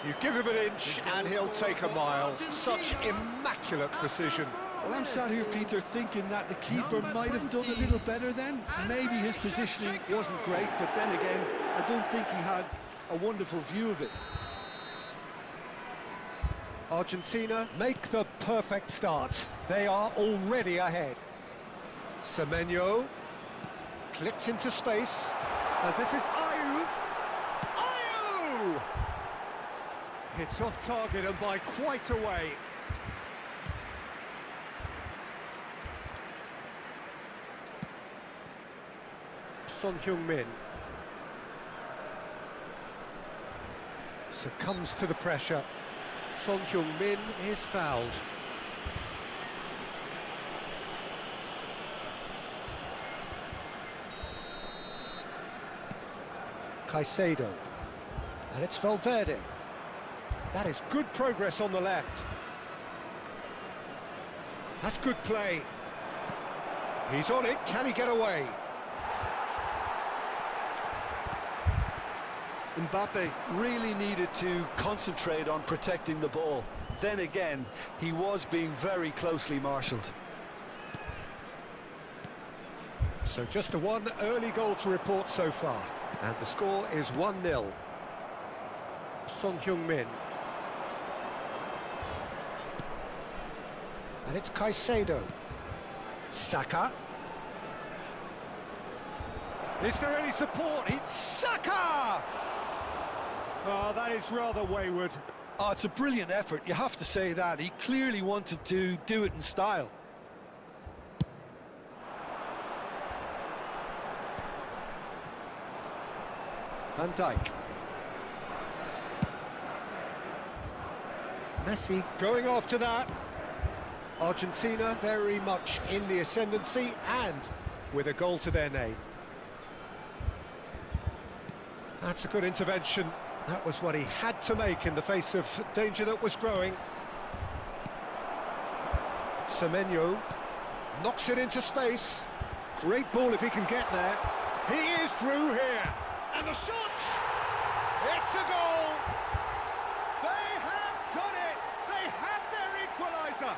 You give him an inch and he'll take a mile. Such immaculate precision. Well, I'm sat here, Peter, thinking that the keeper might have done a little better then. Maybe his positioning wasn't great, but then again, I don't think he had a wonderful view of it. Argentina make the perfect start. They are already ahead. Semenyo clipped into space. This is Ayew. Ayew! Hits off target and by quite a way. Son Heung-min succumbs to the pressure. Son Heung-min is fouled. Caicedo, and it's Valverde. That is good progress on the left. That's good play. He's on it, can he get away? Mbappe really needed to concentrate on protecting the ball. Then again, he was being very closely marshalled. So just one early goal to report so far. And the score is 1-0. Son Heung-min. And it's Caicedo. Saka. Is there any support? Saka! Oh, that is rather wayward. Oh, it's a brilliant effort, you have to say that. He clearly wanted to do it in style. Van Dijk. Messi going after that. Argentina very much in the ascendancy and with a goal to their name. That's a good intervention. That was what he had to make in the face of danger that was growing. Semenyo knocks it into space. Great ball if he can get there. He is through here. And the shot! It's a goal! They have done it! They have their equaliser!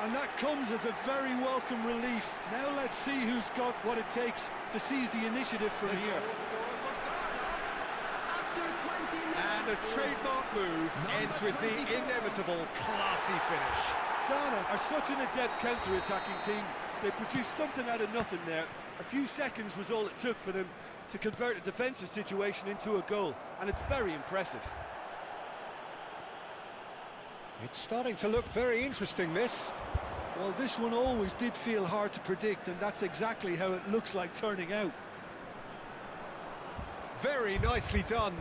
And that comes as a very welcome relief. Now let's see who's got what it takes to seize the initiative from here. And a trademark move ends with the inevitable classy finish. Ghana are such an adept counter-attacking team. They produced something out of nothing there. A few seconds was all it took for them to convert a defensive situation into a goal, and it's very impressive. It's starting to look very interesting, this. Well, this one always did feel hard to predict, and that's exactly how it looks like turning out. Very nicely done.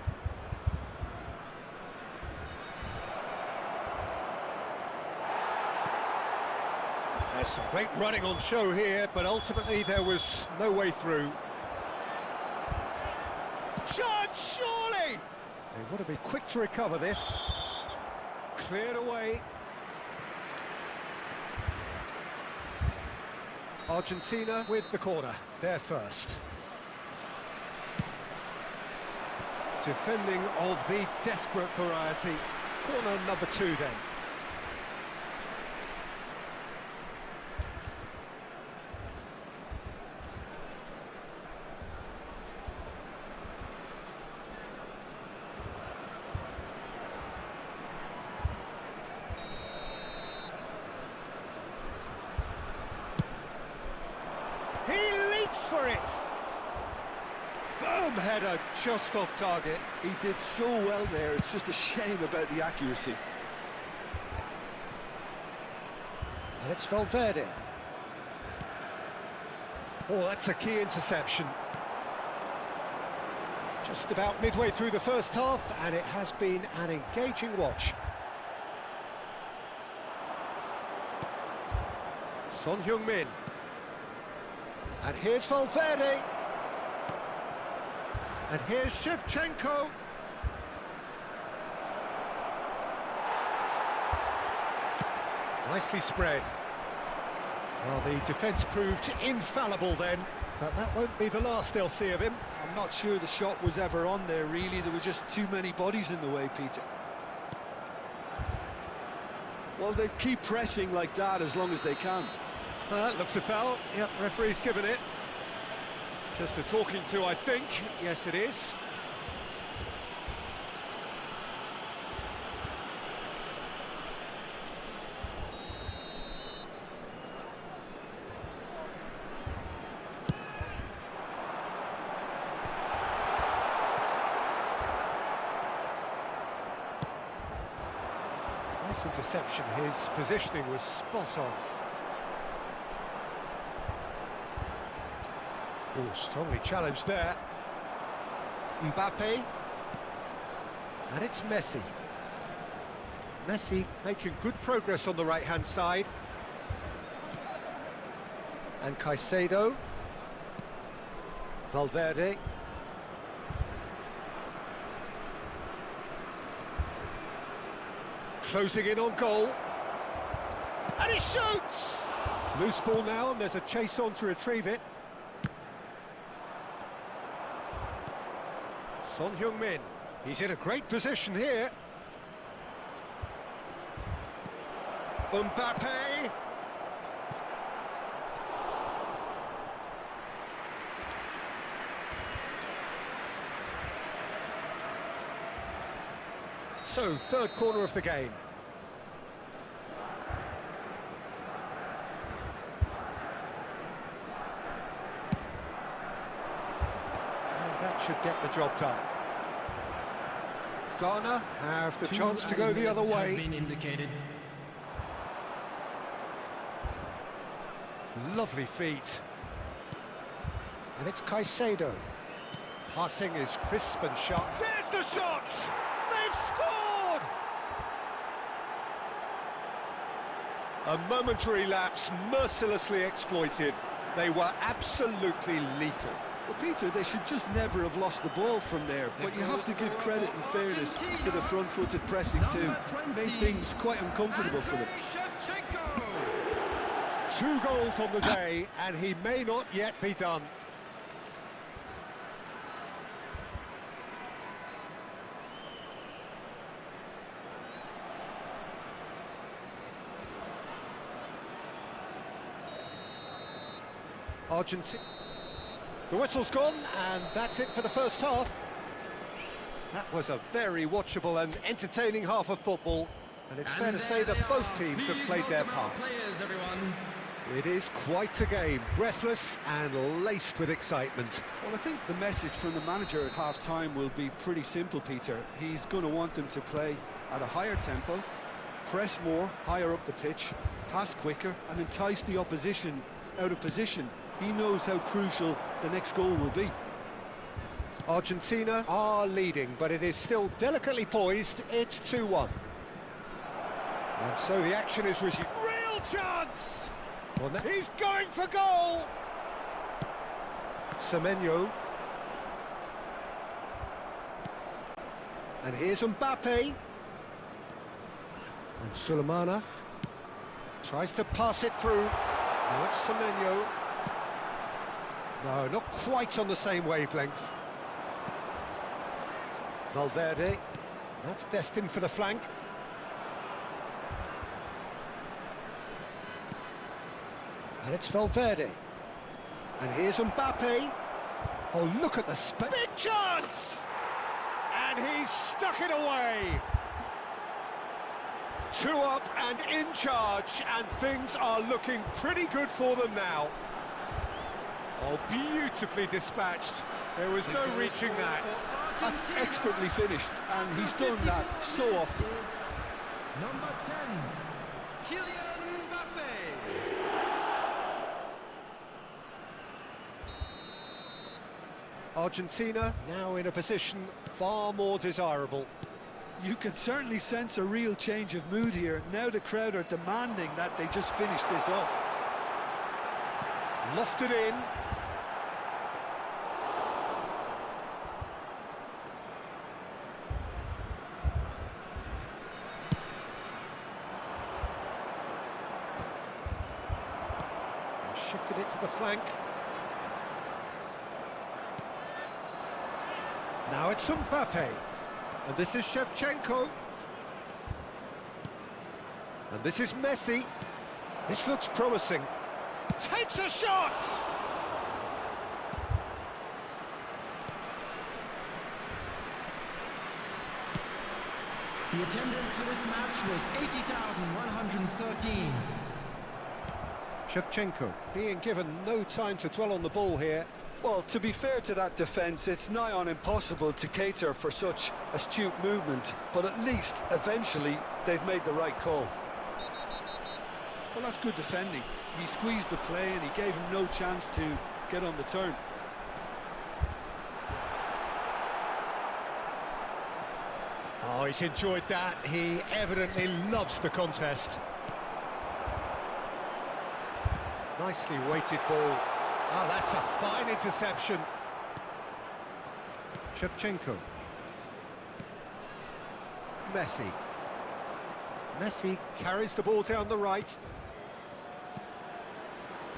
There's some great running on show here, but ultimately there was no way through. Chance, surely! They want to be quick to recover this. Cleared away. Argentina with the corner, they're first. Defending of the desperate variety. Corner number 2 then. For it. Firm header just off target. He did so well there, it's just a shame about the accuracy. And it's Valverde. Oh, that's a key interception. Just about midway through the first half, and it has been an engaging watch. Son Heung-min. And here's Valverde. And here's Shevchenko. Nicely spread. Well, the defence proved infallible then. But that won't be the last they'll see of him. I'm not sure the shot was ever on there, really. There were just too many bodies in the way, Peter. Well, they keep pressing like that as long as they can. Looks a foul. Yep, referee's given it. Just a talking to, I think. Yes, it is. Nice interception. His positioning was spot on. Oh, strongly challenged there. Mbappe. And it's Messi. Messi making good progress on the right-hand side. And Caicedo. Valverde. Closing in on goal. And he shoots! Loose ball now, and there's a chase on to retrieve it. Son Heung-min, he's in a great position here. Mbappe. So, third corner of the game. And that should get the job done. Ghana have the chance to go the other way. Lovely feet. And it's Caicedo. Passing is crisp and sharp. There's the shot! They've scored! A momentary lapse mercilessly exploited. They were absolutely lethal. Well, Peter, they should just never have lost the ball from there, but you have to give credit and fairness to the front-footed pressing too. Made things quite uncomfortable for them. 2 goals on the day, and he may not yet be done. Argentina. The whistle's gone, and that's it for the first half. That was a very watchable and entertaining half of football, and it's fair to say that both teams have played their part. It is quite a game, breathless and laced with excitement. Well, I think the message from the manager at half-time will be pretty simple, Peter. He's going to want them to play at a higher tempo, press more, higher up the pitch, pass quicker, and entice the opposition out of position. He knows how crucial the next goal will be. Argentina are leading, but it is still delicately poised. It's 2-1. And so the action is resumed. Real chance! Well, he's going for goal! Semenyo. And here's Mbappe. And Sulemana tries to pass it through. Now it's Semenyo. No, not quite on the same wavelength. Valverde. That's destined for the flank. And it's Valverde. And here's Mbappe. Oh, look at the space. Big chance! And he's stuck it away. 2 up and in charge, and things are looking pretty good for them now. Oh, beautifully dispatched. There was no reaching that. That's expertly finished, and he's done that so often. Number 10, Kylian Mbappe. Argentina now in a position far more desirable. You can certainly sense a real change of mood here. Now the crowd are demanding that they just finish this off. Lofted in. Shifted it to the flank. Now it's Mbappe. And this is Shevchenko. And this is Messi. This looks promising. Takes a shot! The attendance for this match was 80,113. Shevchenko being given no time to dwell on the ball here. Well, to be fair to that defence, it's nigh on impossible to cater for such astute movement, but at least, eventually, they've made the right call. Well, that's good defending. He squeezed the play and he gave him no chance to get on the turn. Oh, he's enjoyed that. He evidently loves the contest. Nicely weighted ball. Oh, that's a fine interception. Shevchenko. Messi. Messi carries the ball down the right.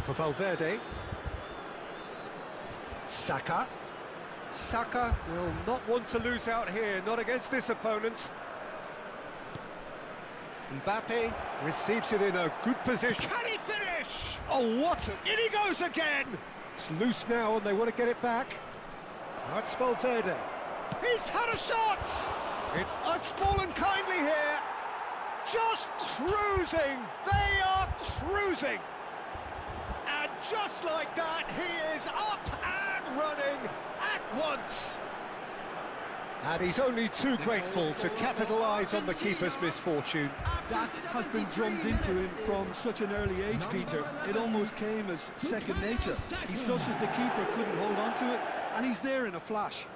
For Valverde. Saka. Saka will not want to lose out here, not against this opponent. Mbappe receives it in a good position. Can he finish? Oh, what? In he goes again! It's loose now and they want to get it back. Now it's Valverde. He's had a shot! It's fallen kindly here. Just cruising. They are cruising. And just like that, he is up and running at once. And he's only too grateful to capitalise on the keeper's misfortune. That has been drummed into him from such an early age, Peter. It almost came as second nature. He sussed the keeper couldn't hold on to it, and he's there in a flash.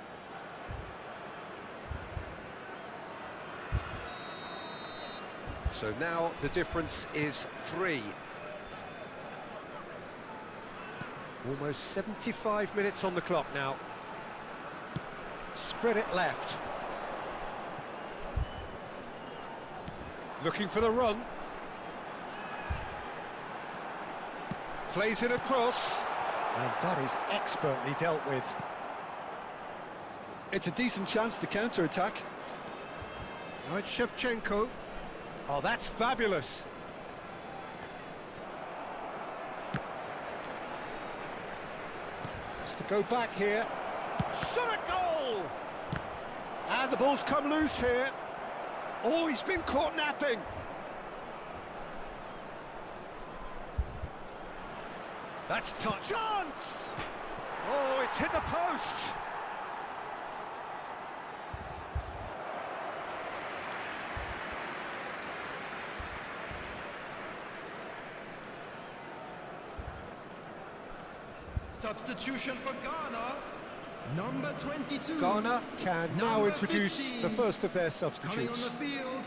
So now the difference is 3. Almost 75 minutes on the clock now. Spread it left. Looking for the run. Plays it across. And that is expertly dealt with. It's a decent chance to counter-attack. Now it's Shevchenko. Oh, that's fabulous. Has to go back here. Shot a goal! And the ball's come loose here. Oh, he's been caught napping. That's touch. Chance! Oh, it's hit the post. Substitution for Ghana. Number 22. Ghana can now introduce 15. the first of their Coming on substitutes. the field,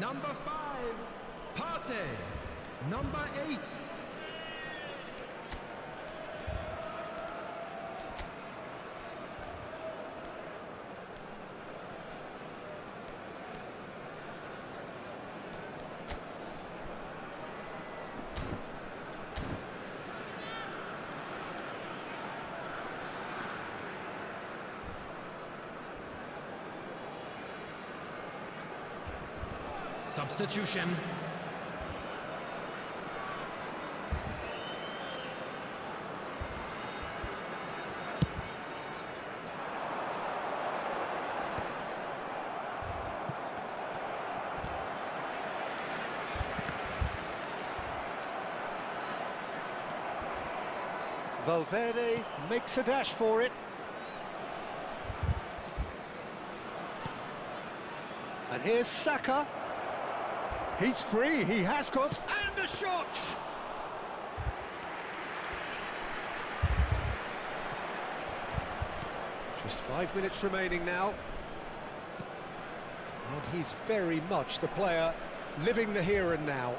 number 5, Partey. Number 8. Substitution. Valverde makes a dash for it. And here's Saka. He's free, he has got... And the shot! Just 5 minutes remaining now. And he's very much the player living the here and now.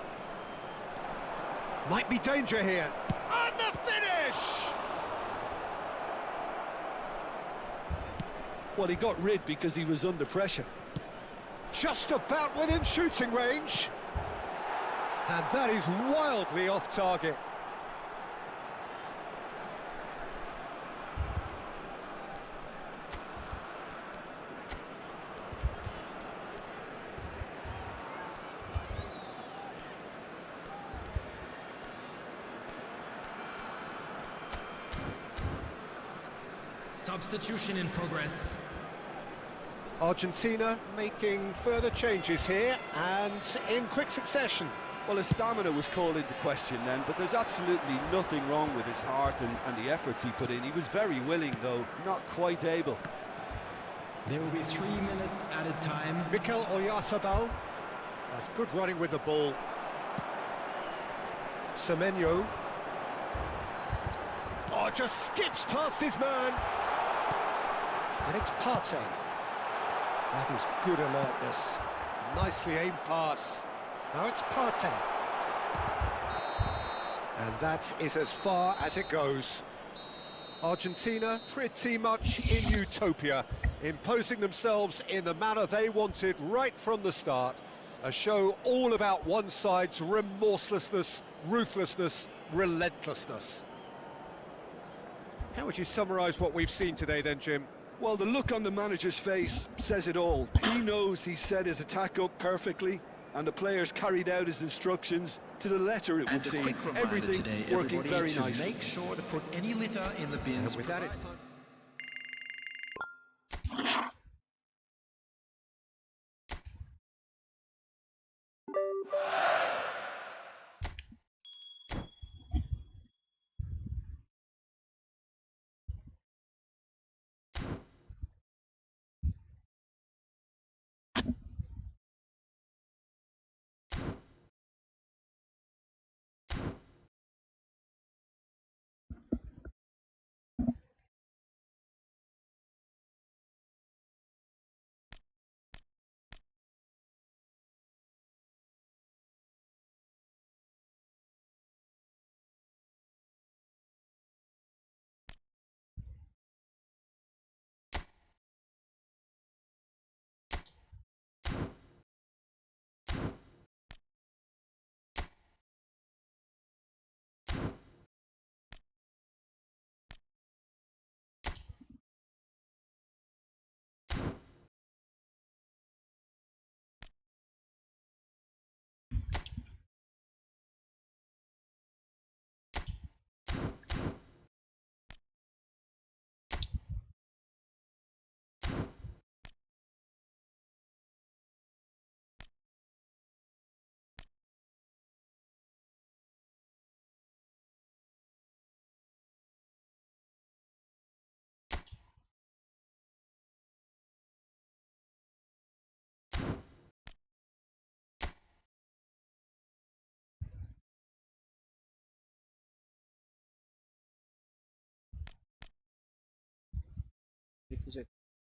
Might be danger here. And the finish! Well, he got rid because he was under pressure. Just about within shooting range. And that is wildly off target. Substitution in progress. Argentina making further changes here and in quick succession. Well, his stamina was called into question then, but there's absolutely nothing wrong with his heart and the efforts he put in. He was very willing, though, not quite able. There will be 3 minutes added time. Mikel Oyarzabal. That's good running with the ball. Semenyo. Oh, just skips past his man. And it's Partey. That is good alertness. Nicely aimed pass. Now it's Partey. And that is as far as it goes. Argentina pretty much in utopia, imposing themselves in the manner they wanted right from the start. A show all about one side's remorselessness, ruthlessness, relentlessness. How would you summarise what we've seen today then, Jim? Well, the look on the manager's face says it all. He knows he set his attack up perfectly, and the players carried out his instructions to the letter, it would seem. Everything working very nicely. Make sure to put any litter in the bins. And with that, it's time.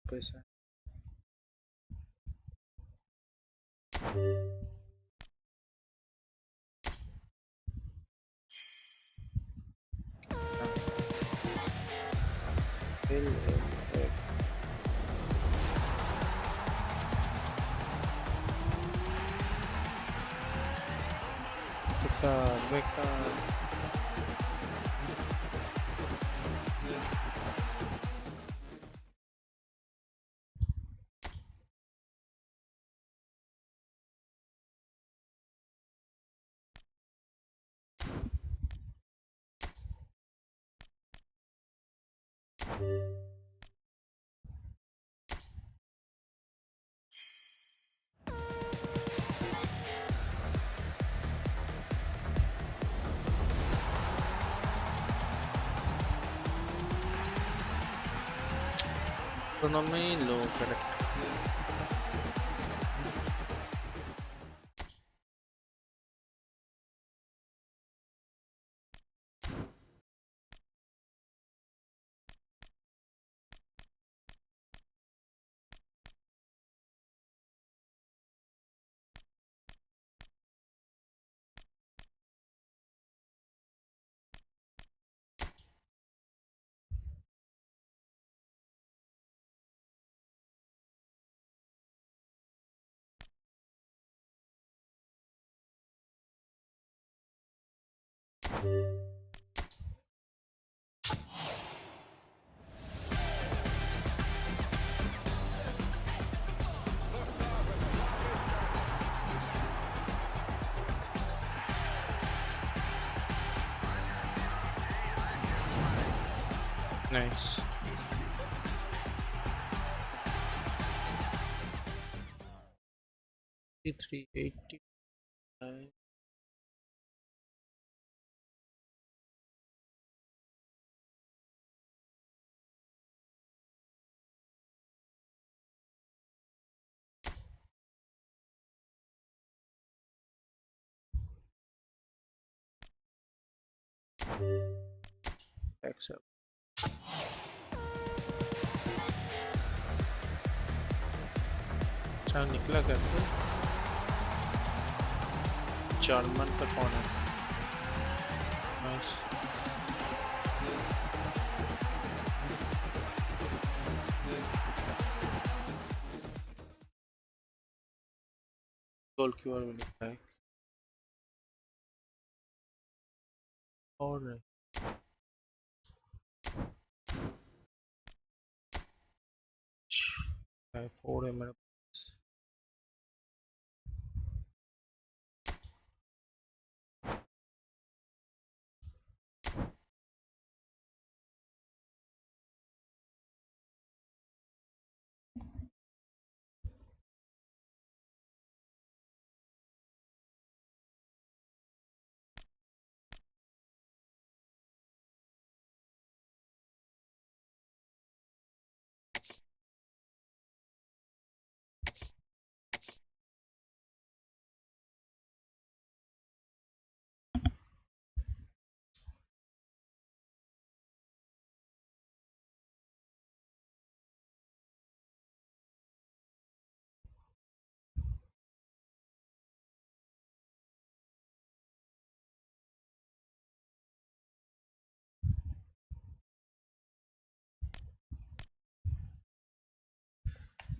Pesa. El F. Beca. तो no me lo correcto. Nice. 8389. Accept. अच्छा निकला कैसे? German का कौन है? Nice. Goal keeper भी निकला है और नहीं। 4 है मेरे पास।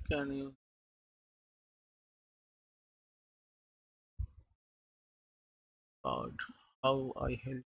Can you about how I help?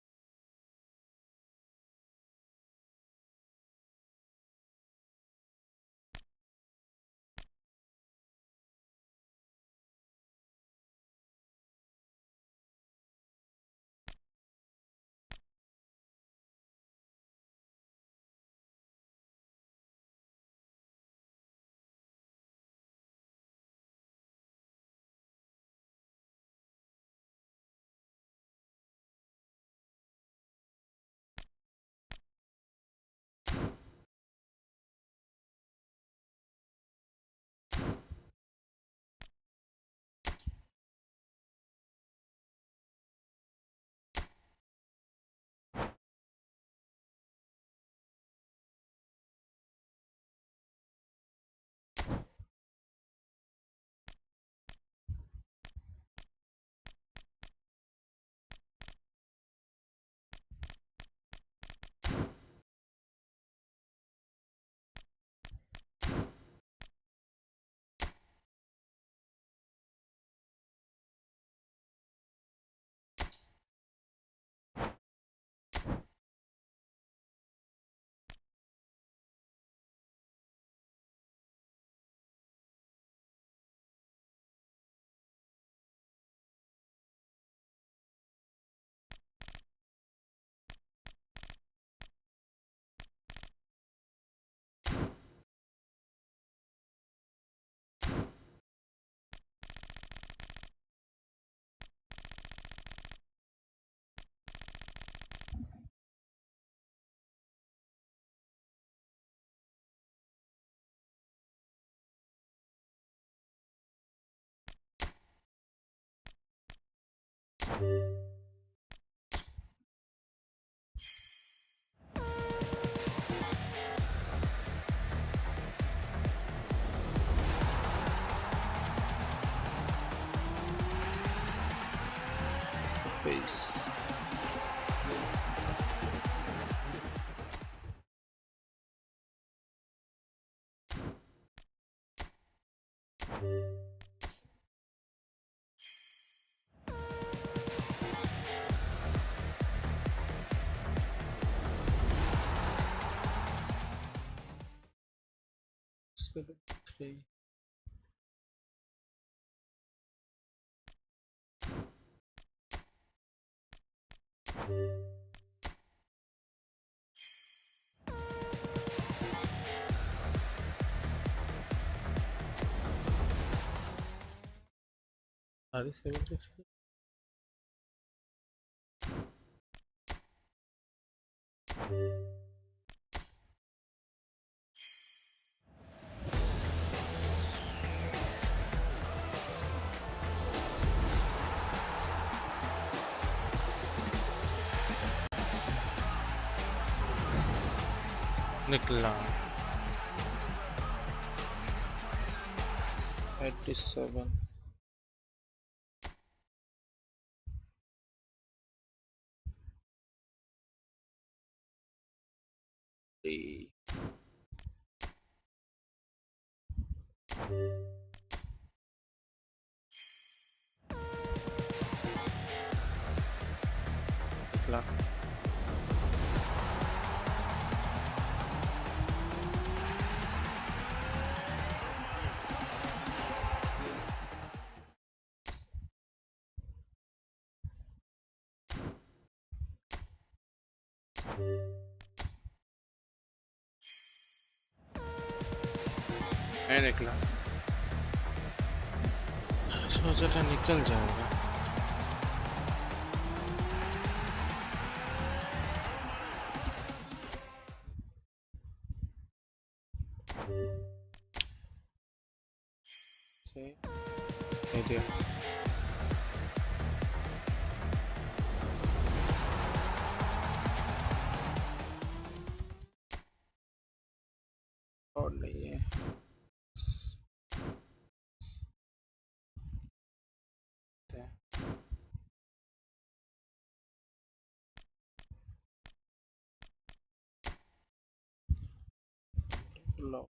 Face. Three. Are 76? निकला 87 3 निकला मैं निकला सोचा था निकल जाएगा से नहीं दिया और नहीं है लो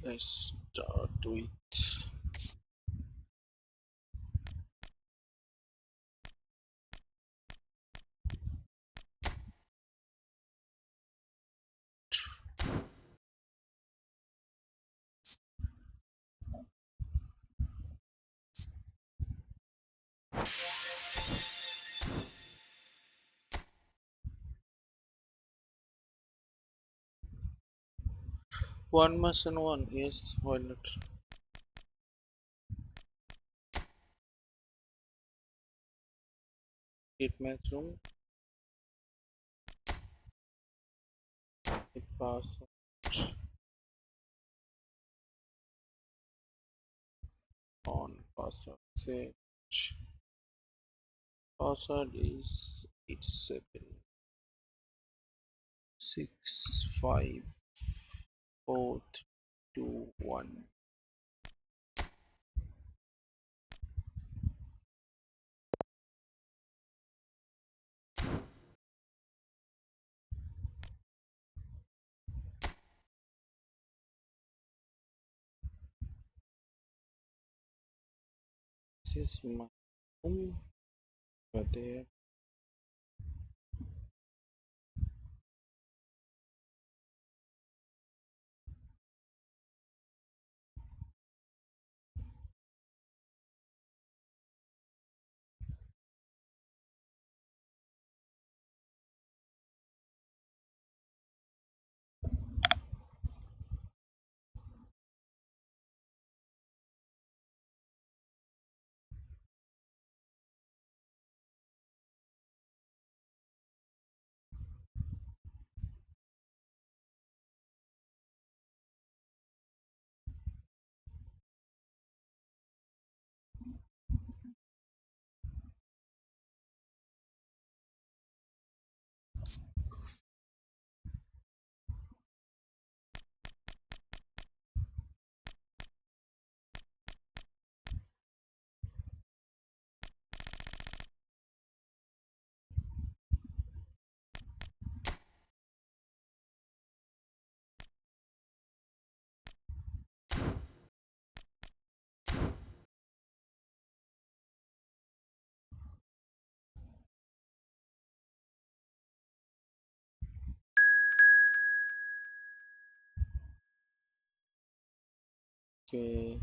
Let's start with 1 Yes, why not? It makes room. It pass on password. Say password is 87654321. This is my home. There. Okay.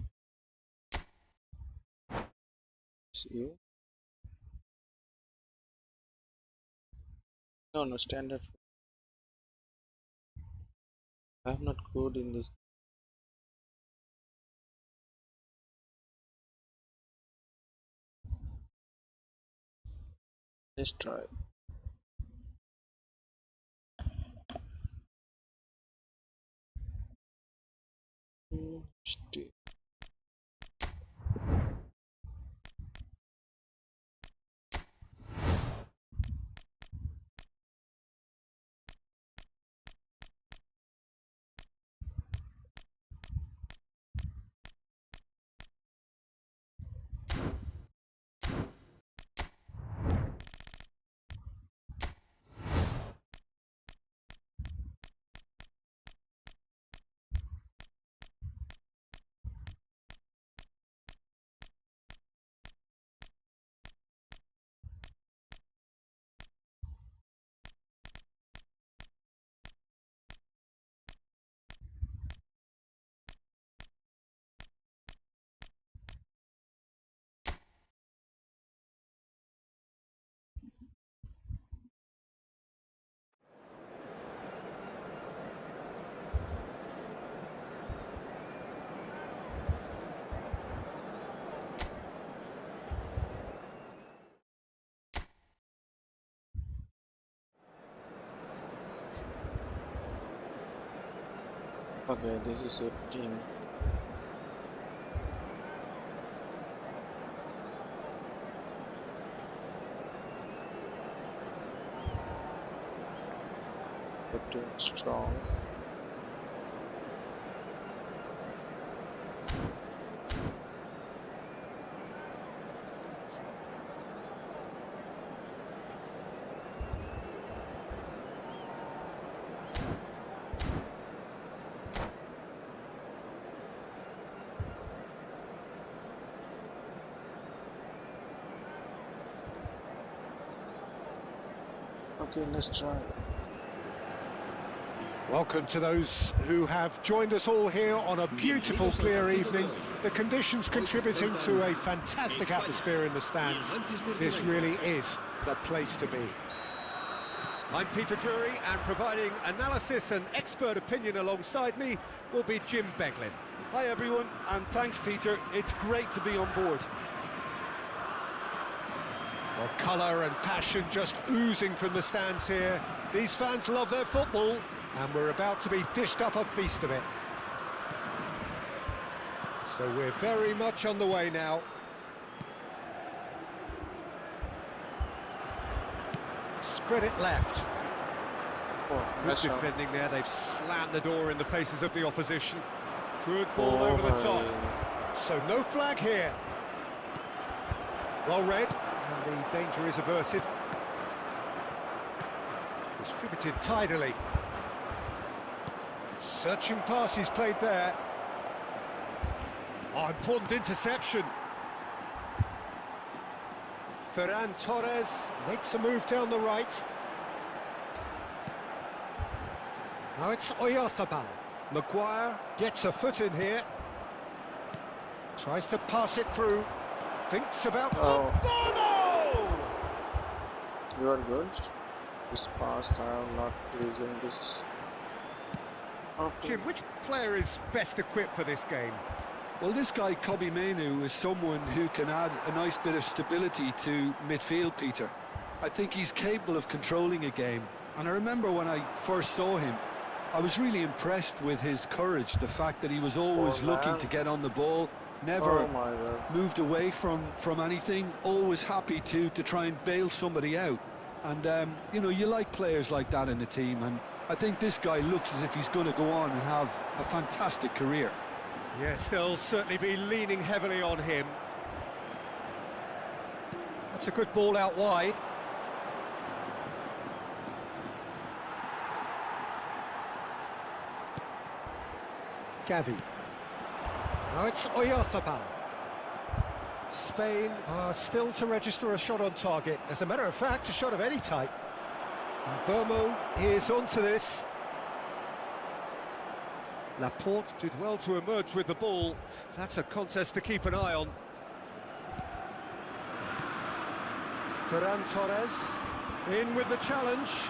See you. No, standard. I'm not good in this. Let's try. Stay. Okay, this is a team. Too strong. Okay, let's try. Welcome to those who have joined us all here on a beautiful, clear evening. The conditions contributing to a fantastic atmosphere in the stands. This really is the place to be. I'm Peter Drury, and providing analysis and expert opinion alongside me will be Jim Beglin. Hi everyone, and thanks Peter. It's great to be on board. Well, colour and passion just oozing from the stands here. These fans love their football, and we're about to be dished up a feast of it. So we're very much on the way now. Spread it left. Oh, Good nice shot. defending there. They've slammed the door in the faces of the opposition. Good ball over the top. So no flag here. Well read, and the danger is averted. Distributed tidily. Searching pass he's played there. Oh, important interception. Ferran Torres makes a move down the right. Now it's Oyarzabal. Maguire gets a foot in here. Tries to pass it through. Thinks about... Oh. Bono! You are good. This pass, I am not using this. Okay. Jim, which player is best equipped for this game? Well, this guy, Kobbie Mainoo, is someone who can add a nice bit of stability to midfield, Peter. I think he's capable of controlling a game. And I remember when I first saw him, I was really impressed with his courage, the fact that he was always looking to get on the ball, never Oh my God. moved away from anything, always happy to try and bail somebody out. And, you know, you like players like that in the team, and I think this guy looks as if he's going to go on and have a fantastic career. Yes, they'll certainly be leaning heavily on him. That's a good ball out wide. Gavi. Now it's Oyarzabal. Spain are still to register a shot on target. As a matter of fact, a shot of any type. And Burmo is onto this. Laporte did well to emerge with the ball. That's a contest to keep an eye on. Ferran Torres in with the challenge.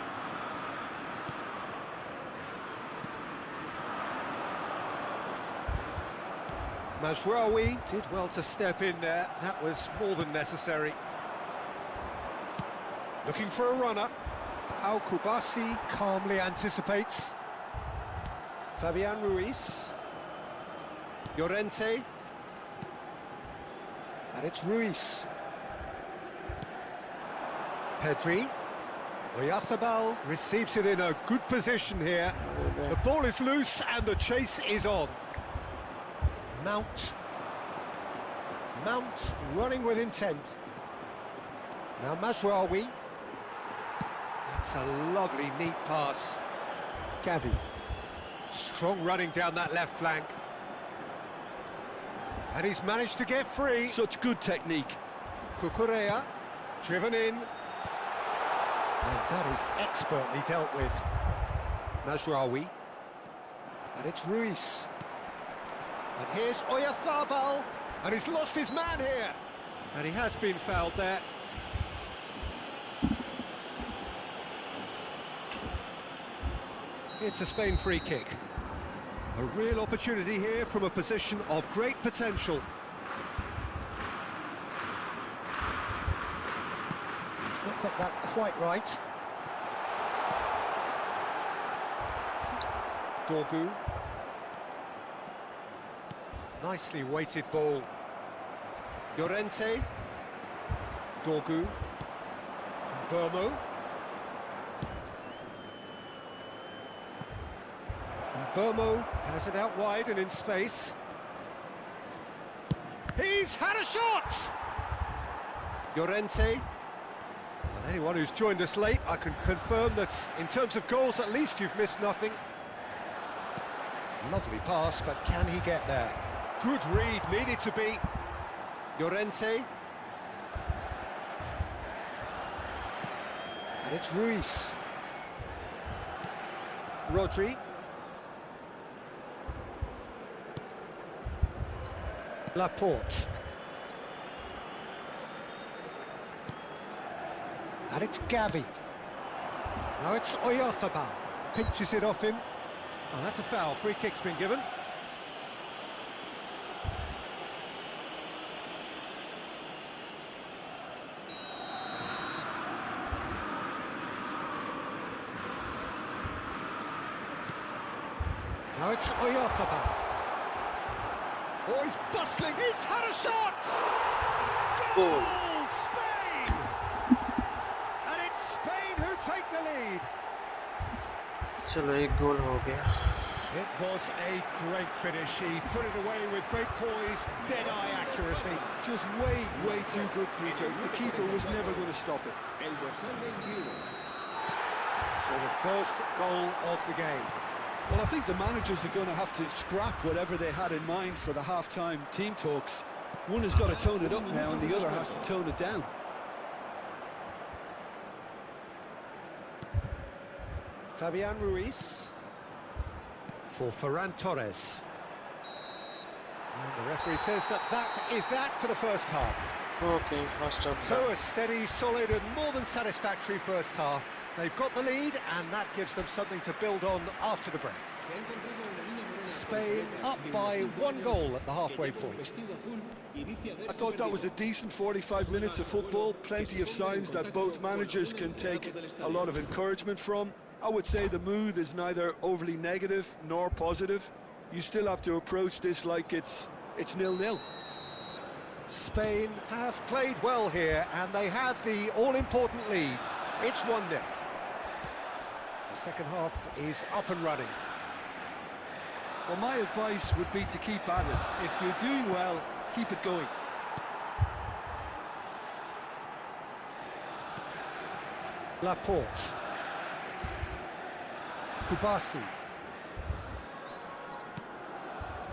Mazraoui did well to step in there. That was more than necessary. Looking for a runner. Pau Kubasi calmly anticipates. Fabian Ruiz. Llorente. And it's Ruiz. Pedri. Oyarzabal receives it in a good position here. The ball is loose and the chase is on. Mount running with intent. Now Mazraoui. That's a lovely, neat pass. Gavi. Strong running down that left flank. And he's managed to get free. Such good technique. Cucurella, driven in. And that is expertly dealt with. Mazraoui. And it's Ruiz. And here's Oyarzabal. And he's lost his man here. And he has been fouled there. It's a Spain free kick. A real opportunity here from a position of great potential. He's not got that quite right. Dorgu. Nicely weighted ball. Llorente. Dorgu. And Burmo. Burmo has it out wide and in space. He's had a shot! Llorente. And anyone who's joined us late, I can confirm that in terms of goals, at least you've missed nothing. Lovely pass, but can he get there? Good read, needed to be. Llorente. And It's Ruiz. Rodri. Laporte. And it's Gavi. Now it's Oyarzabal. Pinches it off him. Oh, that's a foul. Free kick's been given. Now it's Oyarzabal. Oh, he's bustling. He's had a shot! Goal! Spain! And it's Spain who take the lead. चलो एक गोल हो गया. It was a great finish. He put it away with great poise, dead-eye accuracy. Just way too good, Peter. The keeper was never going to stop it. So the first goal of the game. Well, I think the managers are going to have to scrap whatever they had in mind for the half-time team talks. One has got to tone it up now and the other has to tone it down. Fabian Ruiz for Ferran Torres. And the referee says that is that for the first half. Okay, first up. So a steady, solid and more than satisfactory first half. They've got the lead and that gives them something to build on after the break. Spain up by 1 goal at the halfway point. I thought that was a decent 45 minutes of football. Plenty of signs that both managers can take a lot of encouragement from. I would say the mood is neither overly negative nor positive. You still have to approach this like it's 0-0. Spain have played well here and they have the all-important lead. It's 1-0. The second half is up and running. Well, my advice would be to keep at it. If you're doing well, keep it going. Laporte. Kubasi.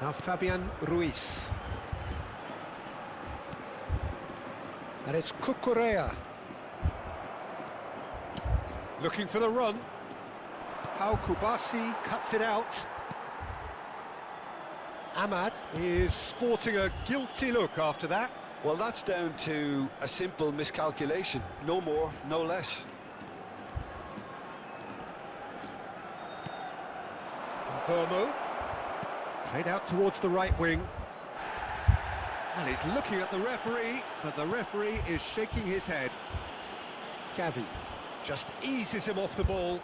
Now Fabian Ruiz. And it's Cucurella. Looking for the run. Pau Kubasi cuts it out. Ahmad is sporting a guilty look after that. Well, that's down to a simple miscalculation. No more, no less. Burmo. Played out towards the right wing. And he's looking at the referee, but the referee is shaking his head. Gavi just eases him off the ball.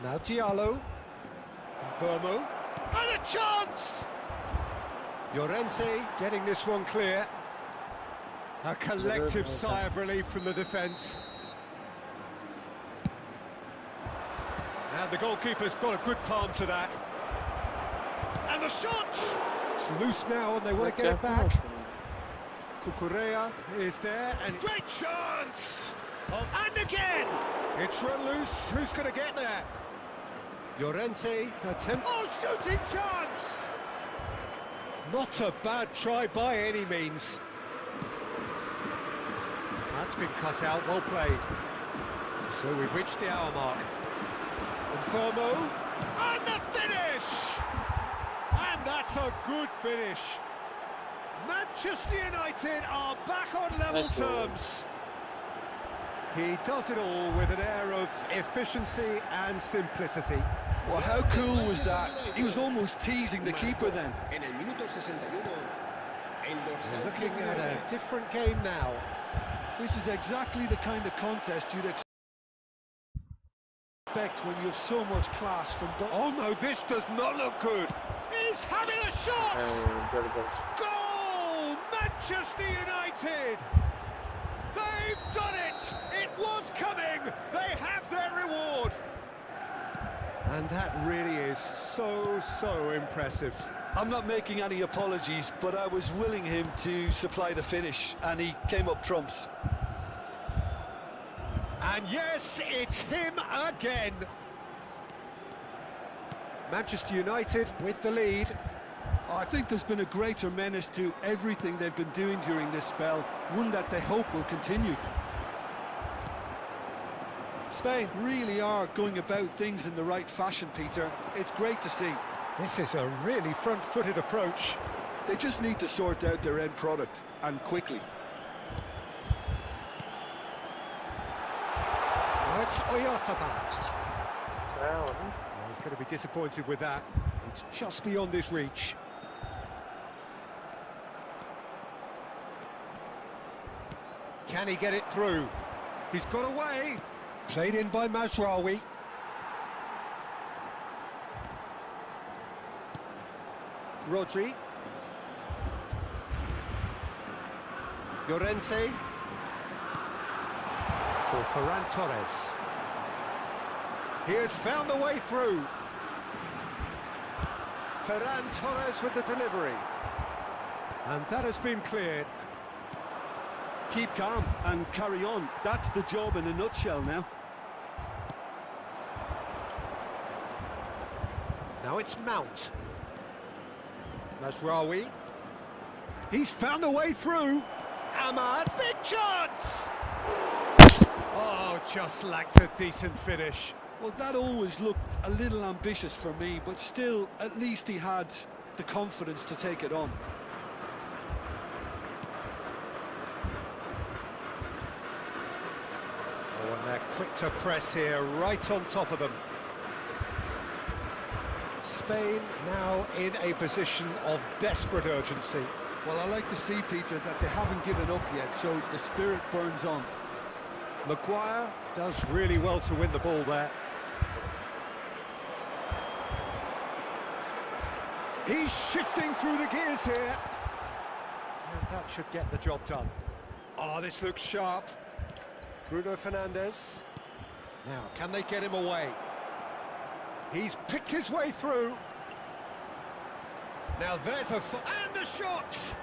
Now Diallo. And Burmo. And a chance! Llorente getting this one clear. A collective sigh of relief from the defence. And the goalkeeper's got a good palm to that. And the shot! It's loose now and they want to get it back. Cucurella is there and great chance! Oh, and again! It's run loose, who's going to get there? Llorente attempt. Oh, shooting chance! Not a bad try by any means. That's been cut out, well played. So we've reached the hour mark. And Burmo, and the finish! And that's a good finish. Manchester United are back on level terms. He does it all with an air of efficiency and simplicity. Well, how cool was that? He was almost teasing the keeper then. We're looking at a different game now. This is exactly the kind of contest you'd expect when you have so much class from... Oh no, this does not look good. He's having a shot! Goal! Manchester United! They've done it! It was coming! They have their reward! And that really is so impressive. I'm not making any apologies, but I was willing him to supply the finish, and he came up trumps. And yes, it's him again. Manchester United with the lead. I think there's been a greater menace to everything they've been doing during this spell, one that they hope will continue. Spain really are going about things in the right fashion, Peter. It's great to see. This is a really front-footed approach. They just need to sort out their end product, and quickly. Now it's Oyarzabal. Creo, ¿no? Well, he's going to be disappointed with that. It's just beyond his reach. Can he get it through? He's got away. Played in by Mazraoui. Rodri. Llorente. For Ferran Torres. He has found the way through. Ferran Torres with the delivery. And that has been cleared. Keep calm and carry on. That's the job in a nutshell now. Now it's Mount. Mazraoui. He's found a way through. Ahmad, big chance! Oh, just lacked a decent finish. Well, that always looked a little ambitious for me, but still, at least he had the confidence to take it on. Oh, and they're quick to press here, right on top of them. Spain now in a position of desperate urgency. Well, I like to see, Peter, that they haven't given up yet, so the spirit burns on. Maguire does really well to win the ball there. He's shifting through the gears here. And that should get the job done. Oh, this looks sharp. Bruno Fernandes. Now, can they get him away? He's picked his way through. Now there's and the shot!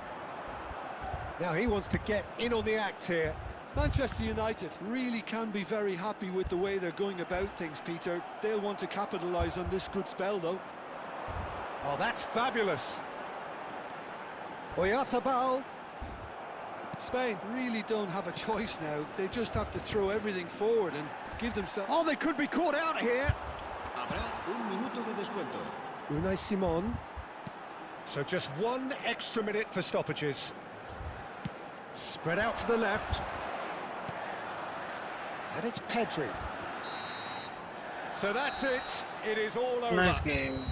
Now he wants to get in on the act here. Manchester United really can be very happy with the way they're going about things, Peter. They'll want to capitalise on this good spell, though. Oh, that's fabulous. Oyarzabal. Spain really don't have a choice now. They just have to throw everything forward and give themselves... Oh, they could be caught out here. Habrá un minuto de descuento. Unai Simon. So just one extra minute for stoppages. Spread out to the left. And it's Pedri. So that's it. It is all over. Nice game.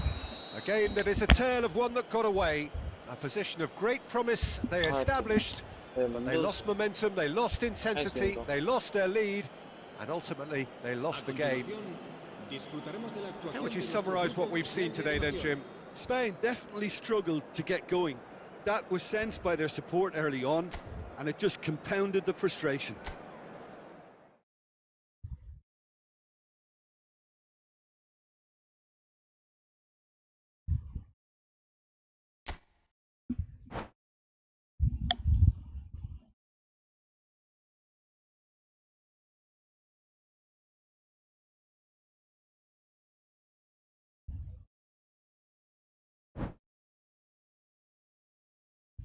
A game that is a tale of one that got away. A position of great promise they established. They lost momentum, they lost intensity, they lost their lead, and ultimately they lost the game. How would you summarise what we've seen today then, Jim? Spain definitely struggled to get going. That was sensed by their support early on, and it just compounded the frustration.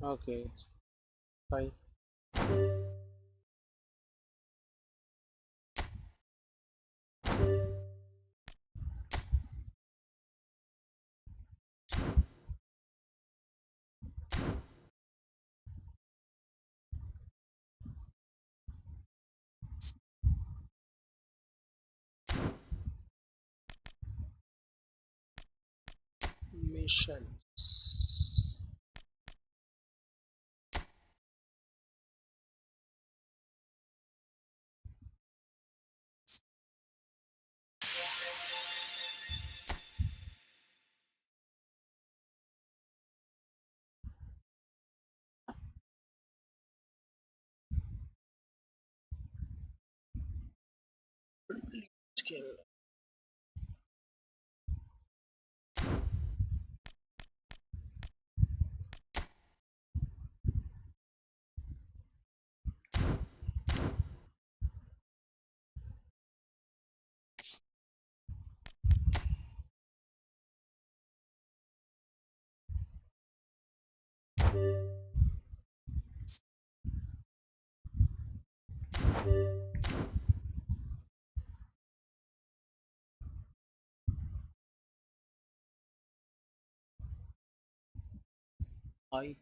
Okay. Bye. Missions. Skill. I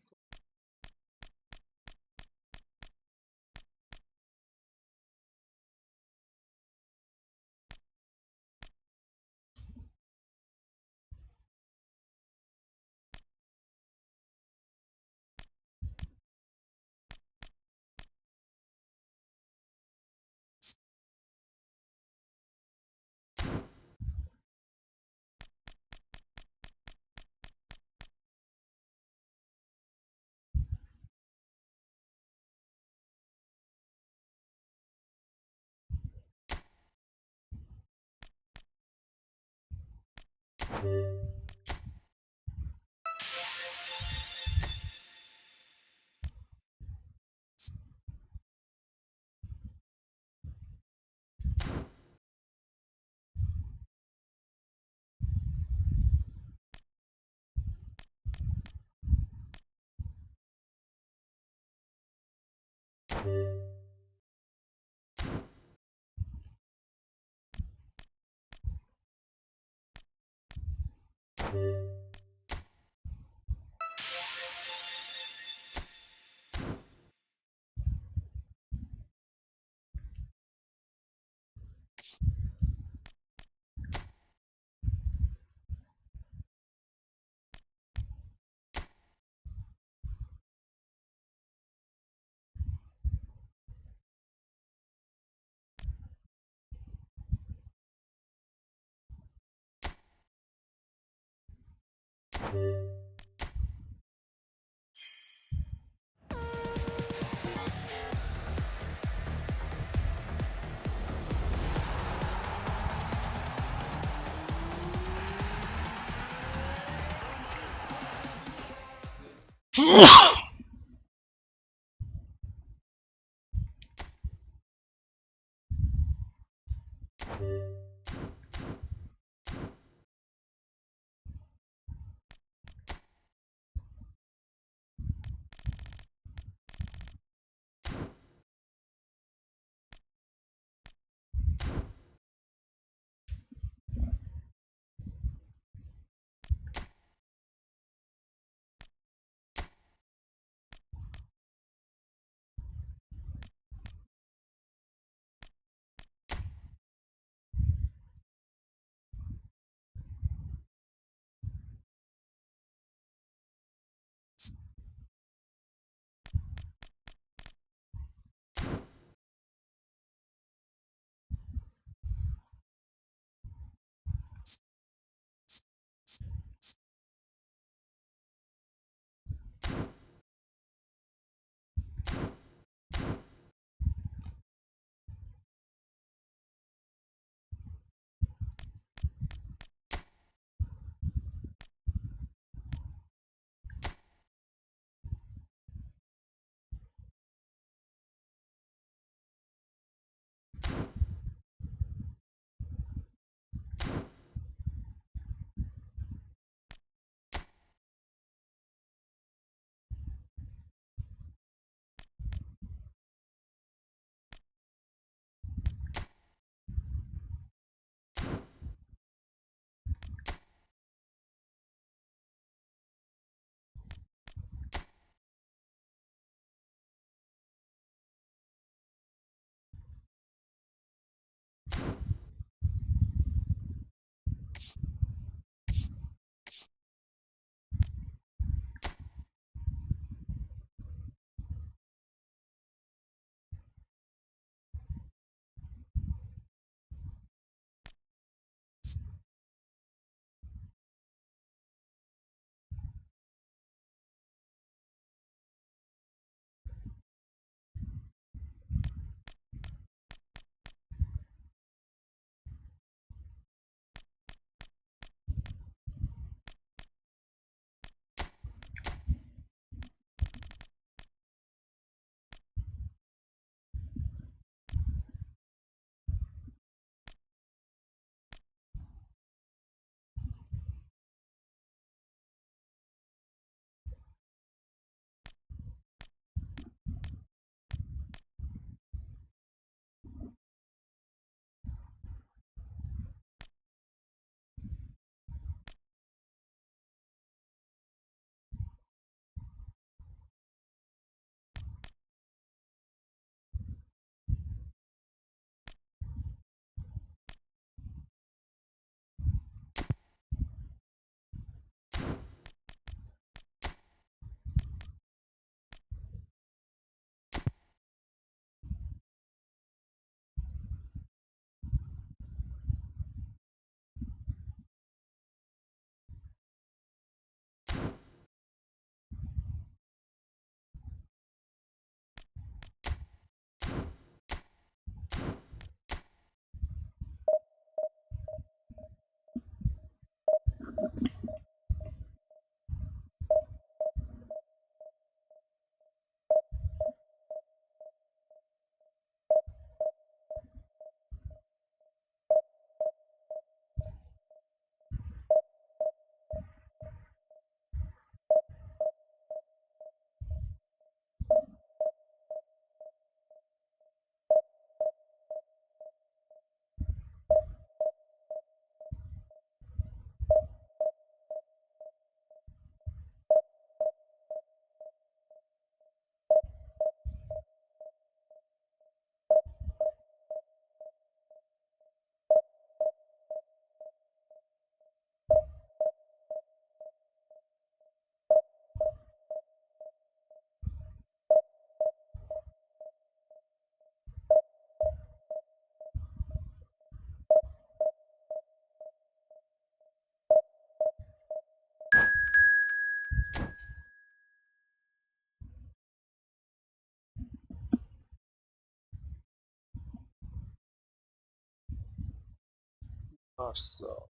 So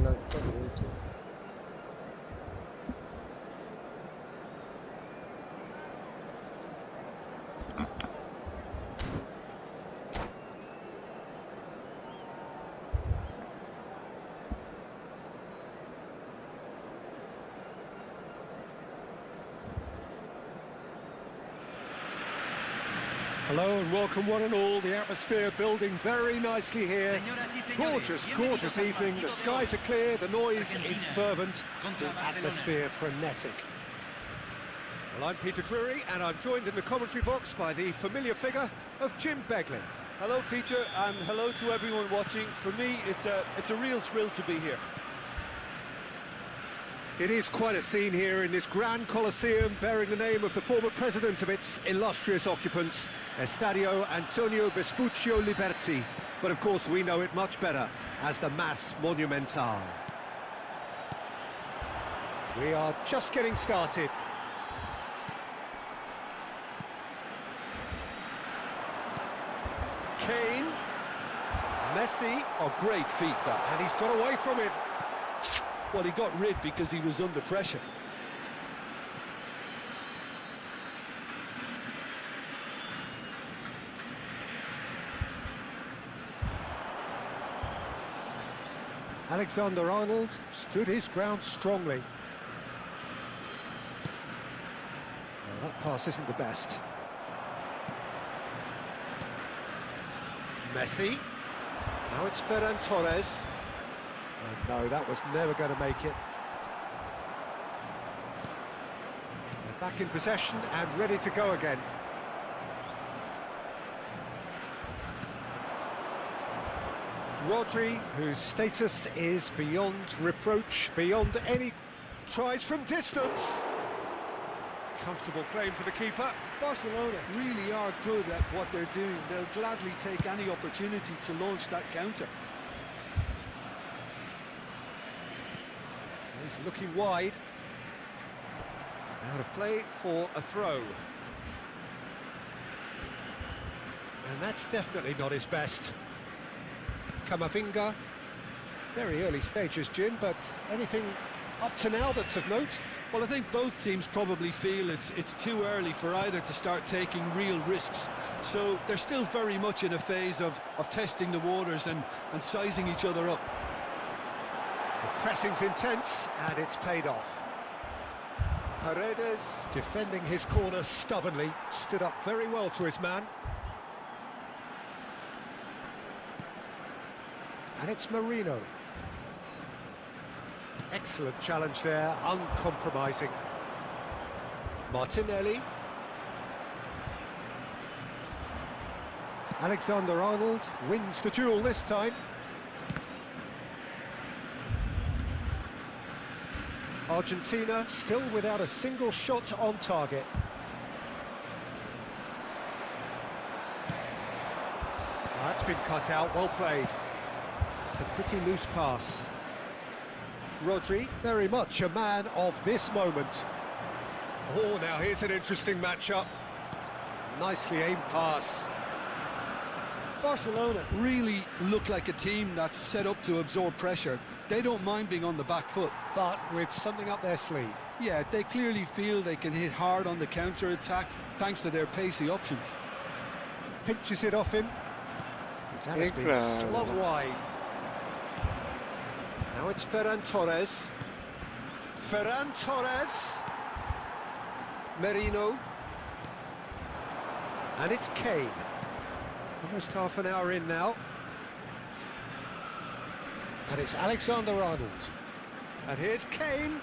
लगता है कि Hello and welcome one and all. The atmosphere building very nicely here. Gorgeous, gorgeous evening. The skies are clear, the noise is fervent, the atmosphere frenetic. Well, I'm Peter Drury and I'm joined in the commentary box by the familiar figure of Jim Beglin. Hello, Peter, and hello to everyone watching. For me, it's a real thrill to be here. It is quite a scene here in this grand Colosseum bearing the name of the former president of its illustrious occupants, Estadio Antonio Vespuccio Liberti. But of course we know it much better as the Mas Monumental. We are just getting started. Kane. Messi. Oh, great feat, that. And he's got away from it. Well, he got rid because he was under pressure. Alexander-Arnold stood his ground strongly. Well, that pass isn't the best. Messi. Now it's Ferran Torres. And no, that was never going to make it. They're back in possession and ready to go again. Rodri, whose status is beyond reproach, beyond any tries from distance. Comfortable claim for the keeper. Barcelona really are good at what they're doing. They'll gladly take any opportunity to launch that counter. He's looking wide. Out of play for a throw. And that's definitely not his best. Camavinga. Very early stages, Jim, but anything up to now that's of note? Well, I think both teams probably feel it's too early for either to start taking real risks. So they're still very much in a phase of testing the waters and sizing each other up. The pressing's intense, and it's paid off. Paredes, defending his corner stubbornly, stood up very well to his man. And it's Marino. Excellent challenge there, uncompromising. Martinelli. Alexander-Arnold wins the duel this time. Argentina still without a single shot on target. That's been cut out, well played. It's a pretty loose pass. Rodri, very much a man of this moment. Oh, now here's an interesting matchup. Nicely aimed pass. Barcelona really look like a team that's set up to absorb pressure. They don't mind being on the back foot. But with something up their sleeve. Yeah, they clearly feel they can hit hard on the counter-attack thanks to their pacey options. Pinches it off him. That has been slung wide. Now it's Ferran Torres. Ferran Torres. Merino. And it's Kane. Almost half an hour in now. And it's Alexander-Arnold. And here's Kane.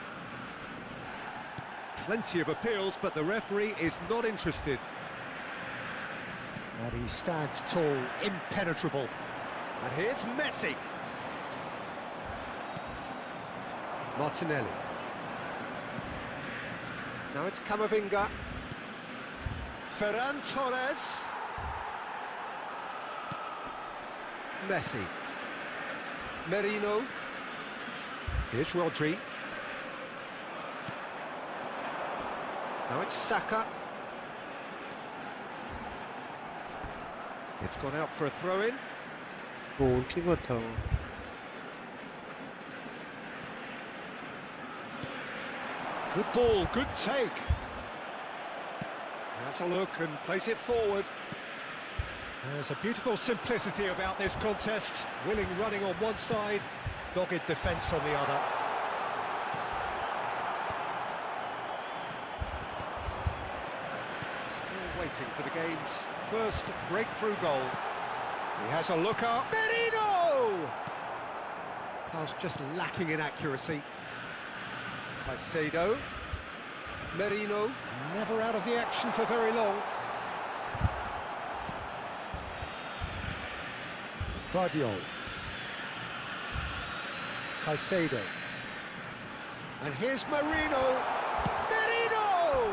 Plenty of appeals, but the referee is not interested. And he stands tall, impenetrable. And here's Messi. Martinelli. Now it's Camavinga. Ferran Torres. Messi. Merino. Here's Rodri. Now it's Saka. It's gone out for a throw-in. Que botão. Good ball, good take. Has a look and plays it forward. There's a beautiful simplicity about this contest. Willing running on one side, dogged defence on the other. Still waiting for the game's first breakthrough goal. He has a look up. Merino! Pass just lacking in accuracy. Caicedo. Merino, never out of the action for very long. Vardiol. Caicedo. And here's Merino. Merino!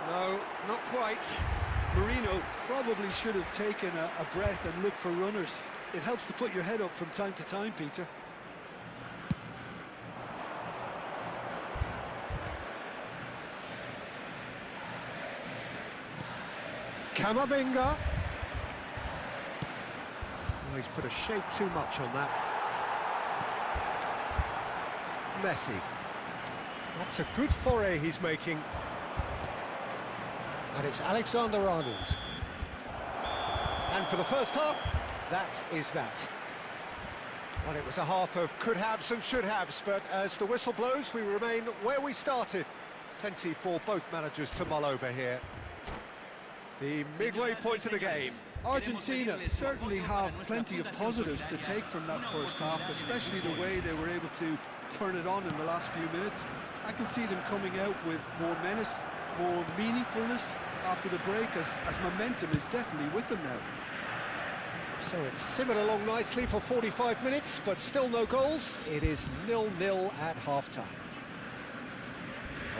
No, not quite. Marino probably should have taken a breath and looked for runners. It helps to put your head up from time to time, Peter. Camavinga. Oh, he's put a shade too much on that. Messi. That's a good foray he's making. And it's Alexander-Arnold. And for the first half, that is that. Well, it was a half of could-haves and should-haves, but as the whistle blows, we remain where we started. Plenty for both managers to mull over here. The midway point of the game. Argentina certainly have plenty of positives to take from that first half, especially the way they were able to turn it on in the last few minutes. I can see them coming out with more menace, more meaningfulness after the break, as momentum is definitely with them now. So it's simmered along nicely for 45 minutes, but still no goals. It is 0-0 at half-time.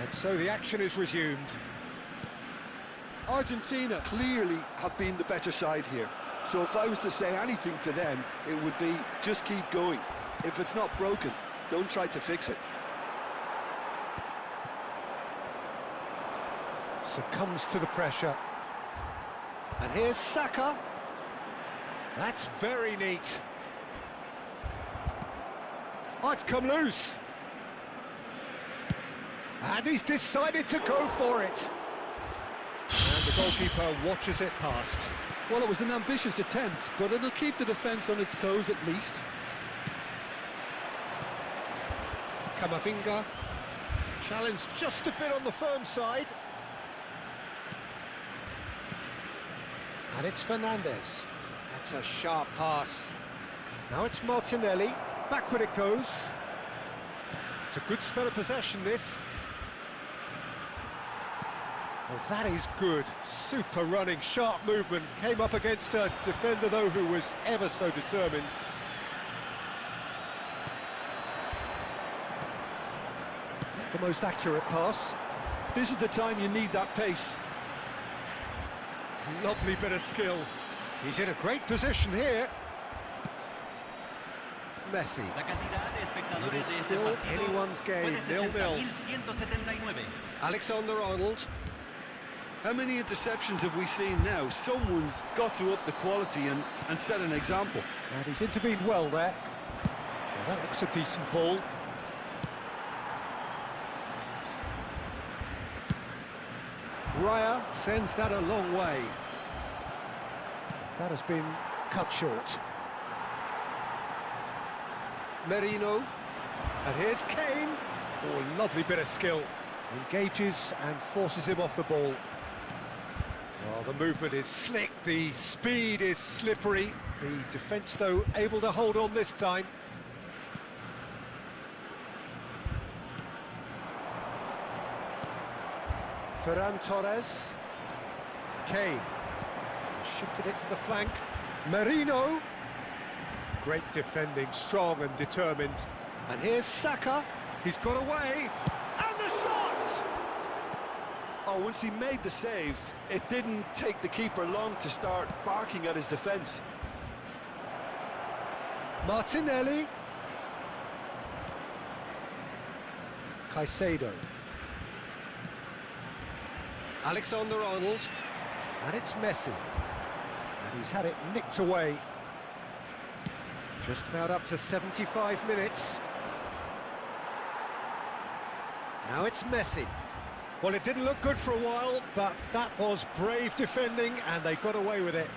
And so the action is resumed. Argentina clearly have been the better side here. So if I was to say anything to them, it would be just keep going. If it's not broken, don't try to fix it. Succumbs to the pressure. And here's Saka. That's very neat. Oh, it's come loose. And he's decided to go for it. And the goalkeeper watches it past. Well, it was an ambitious attempt, but it'll keep the defence on its toes at least. Camavinga. Challenged just a bit on the firm side. And it's Fernandez. That's a sharp pass. Now it's Martinelli. Backward it goes. It's a good spell of possession, this. Well, that is good. Super running, sharp movement. Came up against a defender, though, who was ever so determined. The most accurate pass. This is the time you need that pace. Lovely bit of skill. He's in a great position here. Messi. It is still anyone's game, 0-0. Alexander-Arnold. How many interceptions have we seen now? Someone's got to up the quality and set an example. And he's intervened well there. Well, that looks a decent ball. Raya sends that a long way. That has been cut short. Merino. And here's Kane. Oh, lovely bit of skill. Engages and forces him off the ball. Well, the movement is slick, the speed is slippery. The defence, though, able to hold on this time. Ferran Torres. Kane. Shifted it to the flank. Merino. Great defending, strong and determined. And here's Saka. He's got away. And the shot! Oh, once he made the save, it didn't take the keeper long to start barking at his defence. Martinelli. Caicedo. Alexander-Arnold. And it's Messi. And he's had it nicked away. Just about up to 75 minutes. Now it's Messi. Well, it didn't look good for a while, but that was brave defending, and they got away with it.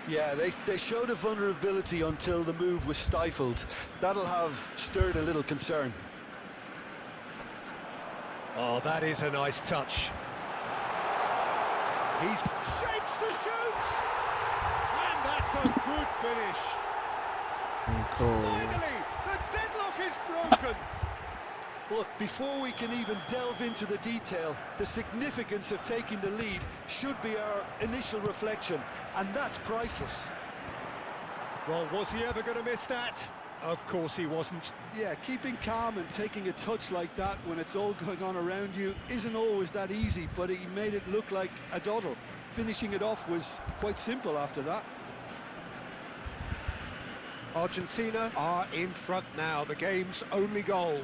Yeah, they showed a vulnerability until the move was stifled. That'll have stirred a little concern. Oh, that is a nice touch. He's shapes to shoot! And that's a good finish. Finally, the deadlock is broken. Look, before we can even delve into the detail, the significance of taking the lead should be our initial reflection, and that's priceless. Well, was he ever going to miss that? Of course he wasn't. Yeah, keeping calm and taking a touch like that when it's all going on around you isn't always that easy, but he made it look like a doddle. Finishing it off was quite simple after that. Argentina are in front now, the game's only goal.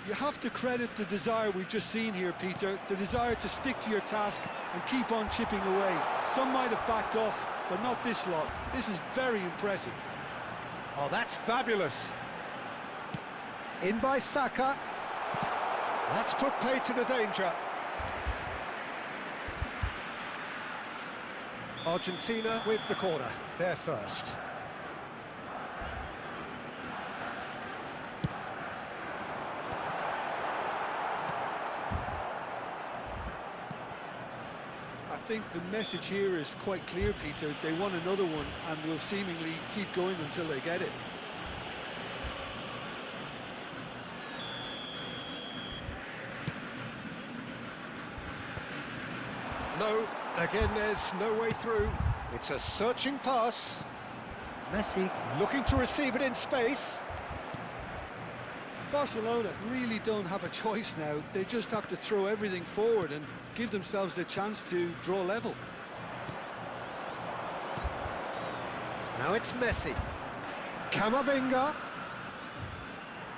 You have to credit the desire we've just seen here, Peter, the desire to stick to your task and keep on chipping away. Some might have backed off, but not this lot. This is very impressive. Oh, that's fabulous. In by Saka. That's put play to the danger. Argentina with the corner, they're first. I think the message here is quite clear, Peter. They want another one and will seemingly keep going until they get it. No, again there's no way through. It's a searching pass. Messi looking to receive it in space. Barcelona really don't have a choice now. They just have to throw everything forward and give themselves a chance to draw level. Now it's Messi. Camavinga.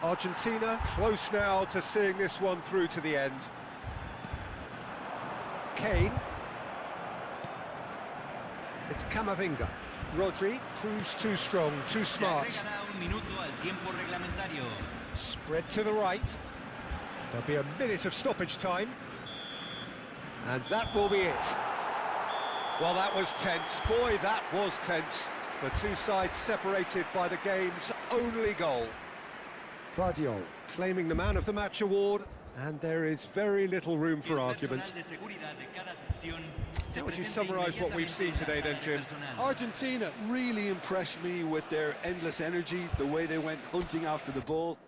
Argentina close now to seeing this one through to the end. Kane. It's Camavinga. Rodri proves too strong, too smart. Spread to the right. There'll be a minute of stoppage time. And that will be it. Well, that was tense. Boy, that was tense. The two sides separated by the game's only goal. Guardiola claiming the Man of the Match award, and there is very little room for argument. How would you summarise what we've seen today then, Jim? Argentina really impressed me with their endless energy, the way they went hunting after the ball.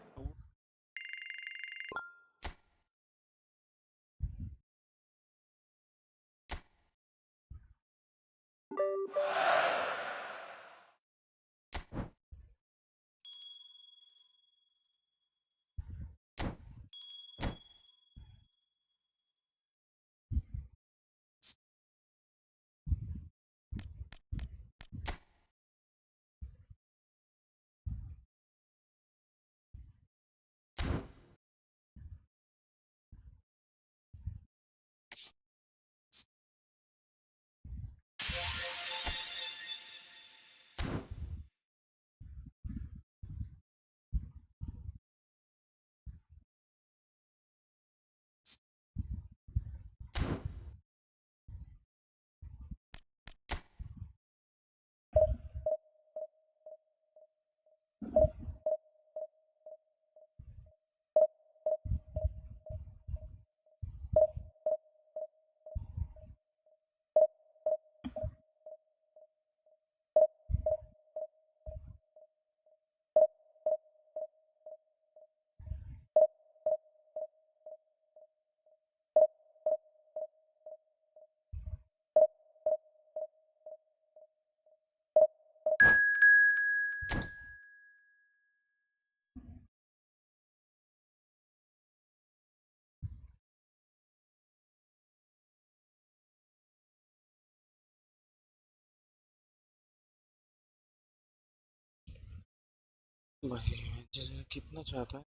भाई कितना चाहता है?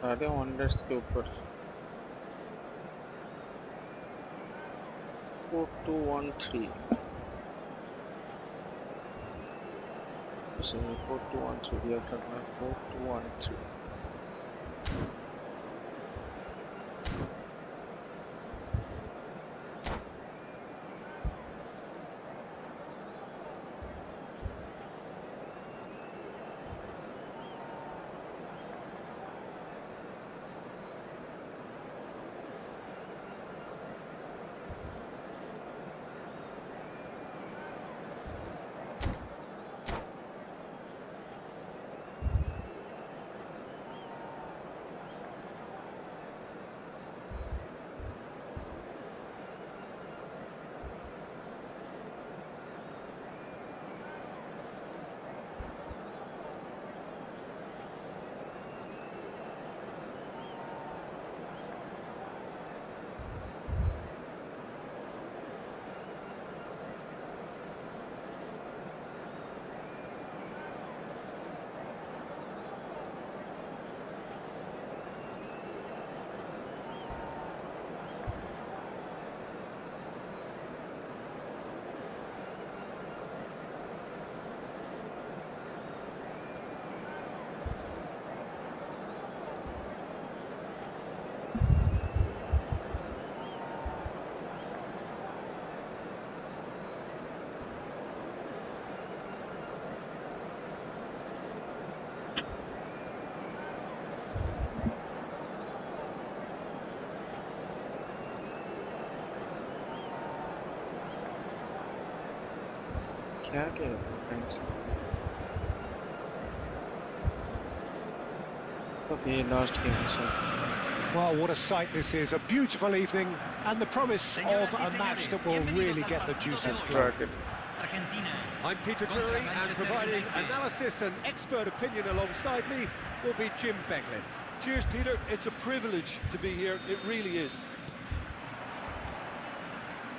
साढ़े 100 के ऊपर 4213 इसमें 4213 दिया करना 4213 क्या क्या टाइम से ओके लास्ट गेम से Well, what a sight this is. A beautiful evening and the promise of a match that will really get the juices flowing. I'm Peter Drury, and providing analysis and expert opinion alongside me will be Jim Beglin. Cheers, Peter. It's a privilege to be here. It really is.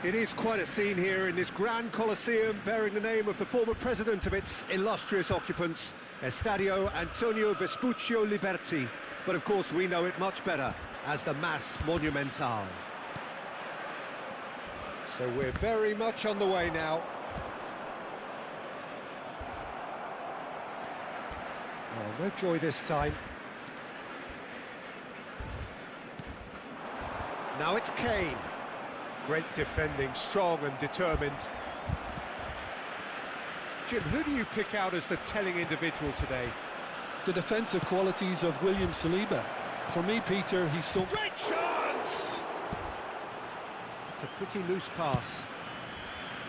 It is quite a scene here in this grand Colosseum, bearing the name of the former president of its illustrious occupants, Estadio Antonio Vespuccio Liberti. But of course we know it much better as the Mas Monumental. So we're very much on the way now. Oh, no joy this time. Now it's Kane. Great defending, strong and determined. Jim, who do you pick out as the telling individual today? The defensive qualities of William Saliba. For me, Peter, he's so... Great chance! It's a pretty loose pass.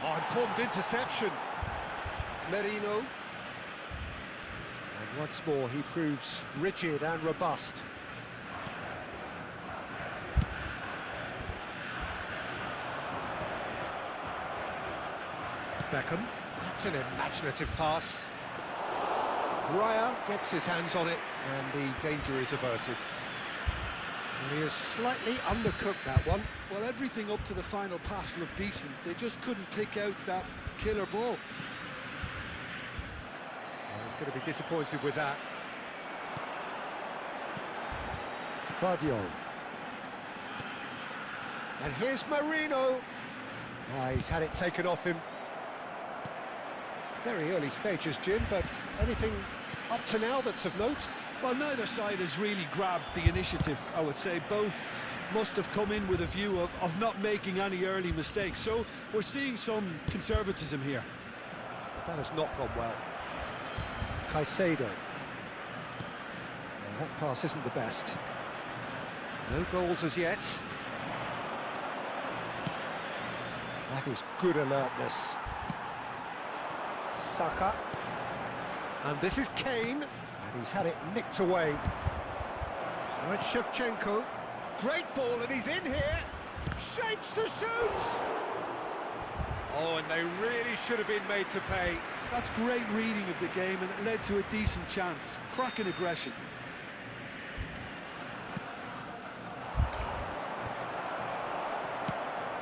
Oh, important interception. Merino. And once more, he proves rigid and robust. Beckham. That's an imaginative pass. Raya gets his hands on it, and the danger is averted. And he has slightly undercooked that one. Well, everything up to the final pass looked decent. They just couldn't pick out that killer ball. Well, he's going to be disappointed with that. Vardiol. And here's Marino. He's had it taken off him. Very early stages, Jim, but anything up to now that's of note? Well, neither side has really grabbed the initiative, I would say. Both must have come in with a view of not making any early mistakes. So we're seeing some conservatism here. That has not gone well. Caicedo. Well, that pass isn't the best. No goals as yet. That is good alertness. Saka. And this is Kane. And he's had it nicked away. Now it's Shevchenko. Great ball, and he's in here. Shapes to shoot! Oh, and they really should have been made to pay. That's great reading of the game, and it led to a decent chance. Cracking aggression.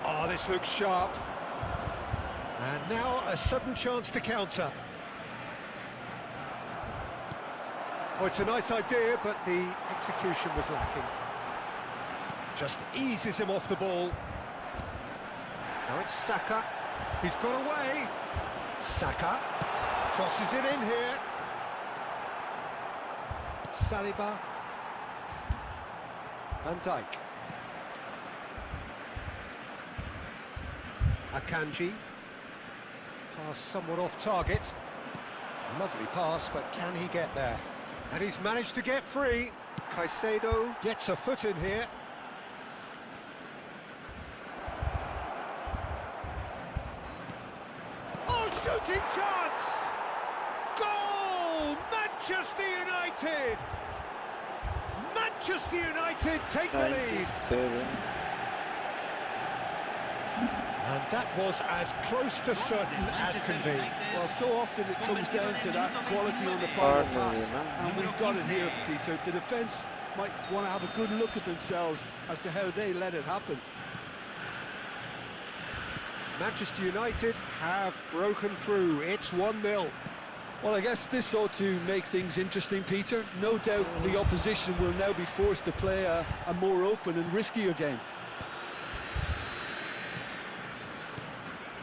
Oh, this looks sharp. And now a sudden chance to counter. Oh, it's a nice idea, but the execution was lacking. Just eases him off the ball. Now it's Saka. He's got away. Saka crosses it in here. Saliba. Van Dijk. Akanji. Pass somewhat off target. Lovely pass, but can he get there? And he's managed to get free. Caicedo gets a foot in here. Oh, shooting chance! Goal! Manchester United! Manchester United take the lead. 97. And that was as close to certain as can be. Well, so often it comes down to that quality on the final pass, and we've got it here, Peter. The defence might want to have a good look at themselves as to how they let it happen. Manchester United have broken through. It's 1-0. Well, I guess this ought to make things interesting, Peter. No doubt the opposition will now be forced to play a more open and riskier game.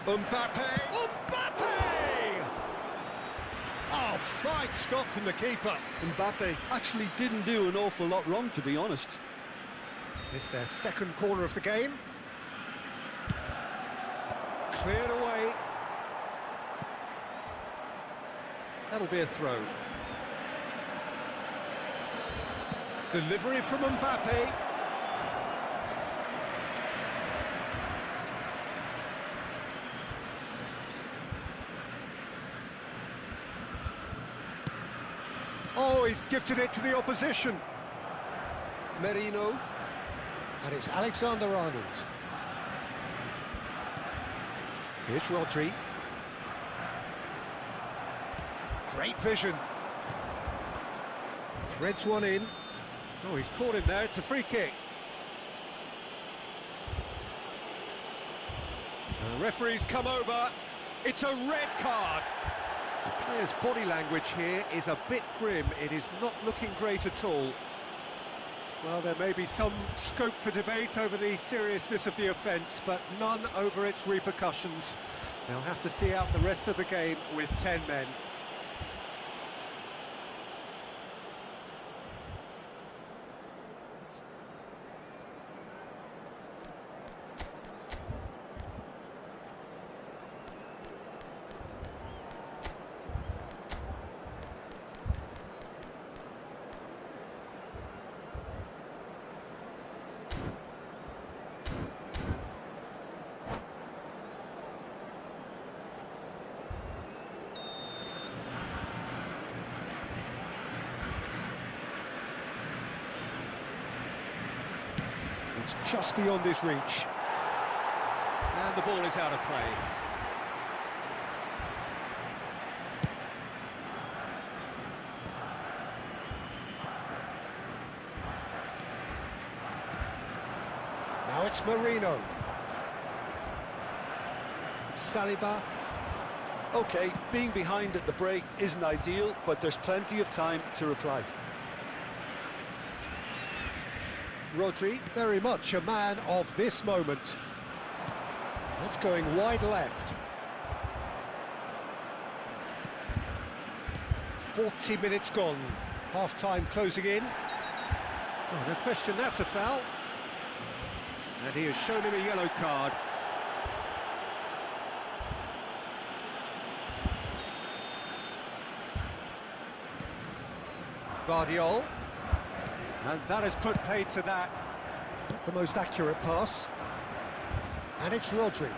Mbappe! Oh, fine stop from the keeper. Mbappe actually didn't do an awful lot wrong, to be honest. It's their second corner of the game. Cleared away. That'll be a throw. Delivery from Mbappe. Oh, he's gifted it to the opposition. Merino. And it's Alexander-Arnold. Here's Rodri. Great vision. Threads one in. Oh, he's caught him there. It's a free kick. And the referee's come over. It's a red card. The player's body language here is a bit grim. It is not looking great at all. Well, there may be some scope for debate over the seriousness of the offence, but none over its repercussions. They'll have to see out the rest of the game with 10 men. It's just beyond his reach. And the ball is out of play. Now it's Marino. Saliba. OK, being behind at the break isn't ideal, but there's plenty of time to reply. Rodri, very much a man of this moment. That's going wide left. 40 minutes gone. Half-time closing in. Oh, no question, that's a foul. And he has shown him a yellow card. Guardiola. And that has put paid to that. Not the most accurate pass. And it's Rodri.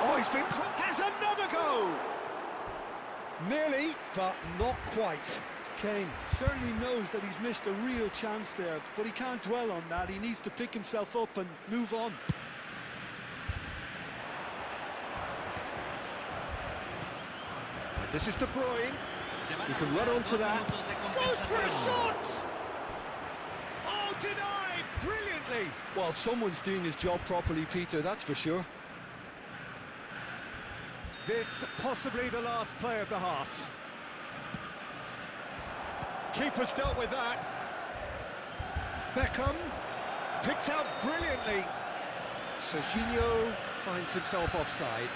Oh, he's been caught. Has another go! Nearly, but not quite. Kane certainly knows that he's missed a real chance there, but he can't dwell on that. He needs to pick himself up and move on. And this is De Bruyne. You can run onto that. Goes for a shot! Oh, denied brilliantly! Well, someone's doing his job properly, Peter, that's for sure. This possibly the last play of the half. Keeper's dealt with that. Beckham picked out brilliantly. Serginho finds himself offside.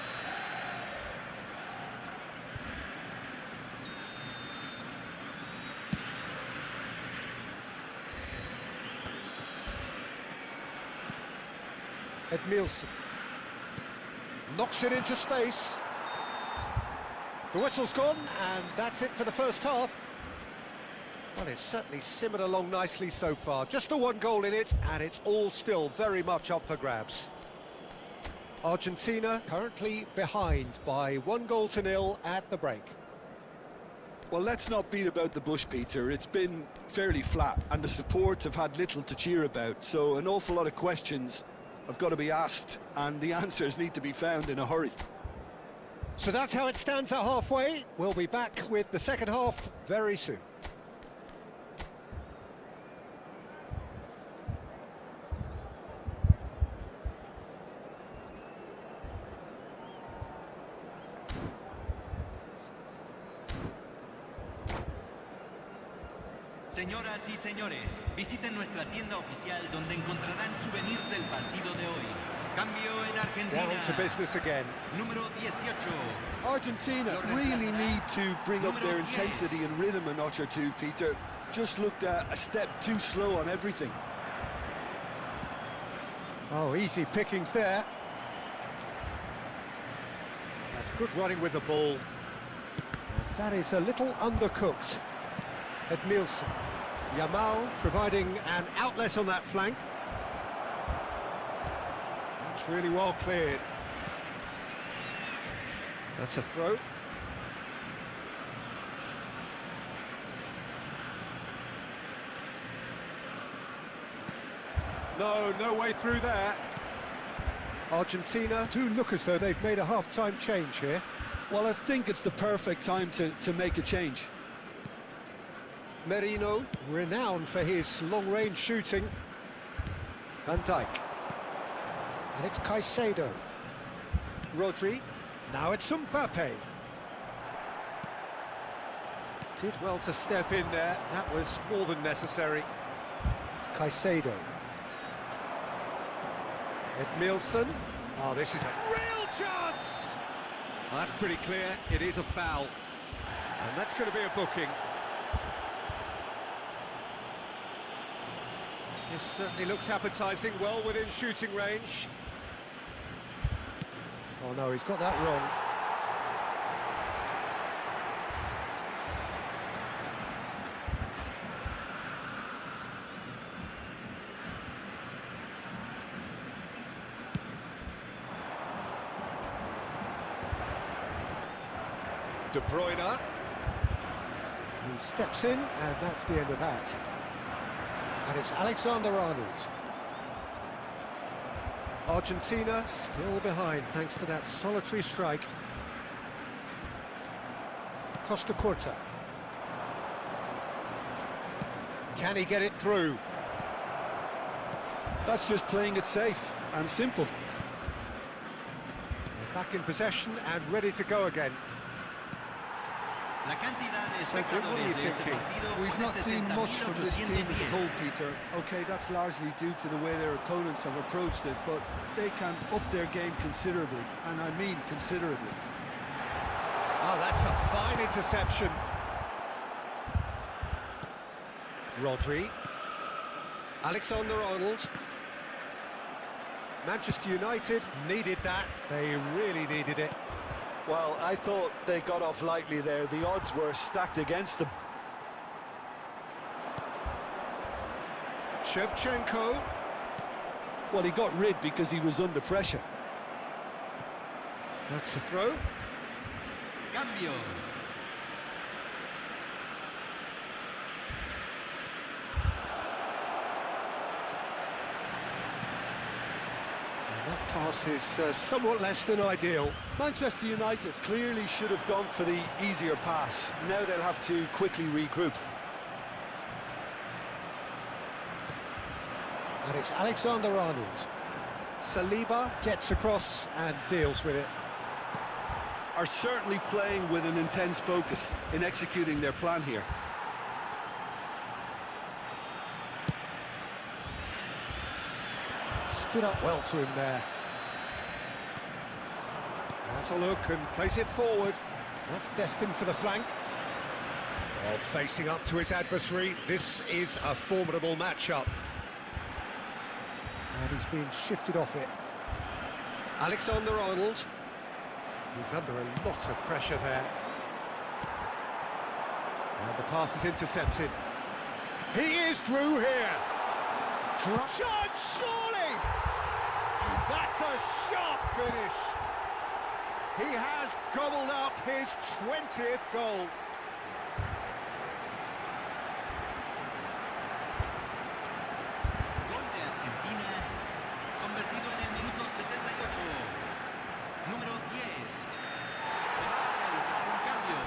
Edmilson knocks it into space. The whistle's gone, and that's it for the first half. Well, it's certainly simmered along nicely so far. Just the one goal in it, and it's all still very much up for grabs. Argentina currently behind by 1-0 at the break. Well, let's not beat about the bush, Peter. It's been fairly flat, and the support have had little to cheer about, so an awful lot of questions have got to be asked, and the answers need to be found in a hurry. So that's how it stands at halfway. We'll be back with the second half very soon. Señoras y señores, visiten nuestra tienda oficial donde encontrarán souvenirs del partido de hoy. Cambio en Argentina. Down to business again. Número 18. Argentina really need to bring up their intensity and rhythm a notch or two, Peter. Just looked a step too slow on everything. Oh, easy pickings there. That's good running with the ball. And that is a little undercooked. Edmilson. Yamal providing an outlet on that flank. That's really well cleared. That's a throw. No way through there. Argentina do look as though they've made a half-time change here. Well, I think it's the perfect time to make a change. Merino, renowned for his long-range shooting. Van Dijk. And it's Caicedo. Rodri. Now it's Mbappe. Did well to step in there. That was more than necessary. Caicedo. Edmilson. Oh, this is a real chance! Well, that's pretty clear. It is a foul. And that's going to be a booking. This certainly looks appetising, well within shooting range. Oh no, he's got that wrong. De Bruyne. He steps in, and that's the end of that. And it's Alexander-Arnold. Argentina still behind thanks to that solitary strike. Costa Curta. Can he get it through? That's just playing it safe and simple. They're back in possession and ready to go again. So what are you thinking? We've not seen much from this team as a whole, Peter. OK, that's largely due to the way their opponents have approached it, but they can up their game considerably, and I mean considerably. Oh, that's a fine interception. Rodri. Alexander-Arnold. Manchester United needed that. They really needed it. Well, I thought they got off lightly there. The odds were stacked against them. Shevchenko. Well, he got rid because he was under pressure. That's the throw. Cambio. And that pass is somewhat less than ideal. Manchester United clearly should have gone for the easier pass. Now they'll have to quickly regroup. And it's Alexander-Arnold. Saliba gets across and deals with it. Are certainly playing with an intense focus in executing their plan here. Stood up well to him there. Has a look and plays it forward. That's destined for the flank. Oh, facing up to his adversary. This is a formidable matchup. And he's being shifted off it. Alexander-Arnold. He's under a lot of pressure there. And the pass is intercepted. He is through here. Shot, surely! And that's a sharp finish. He has gobbled up his 20th goal. Gol de Argentina, convertido en el minuto 78. Número 10. Se va a realizar un cambio.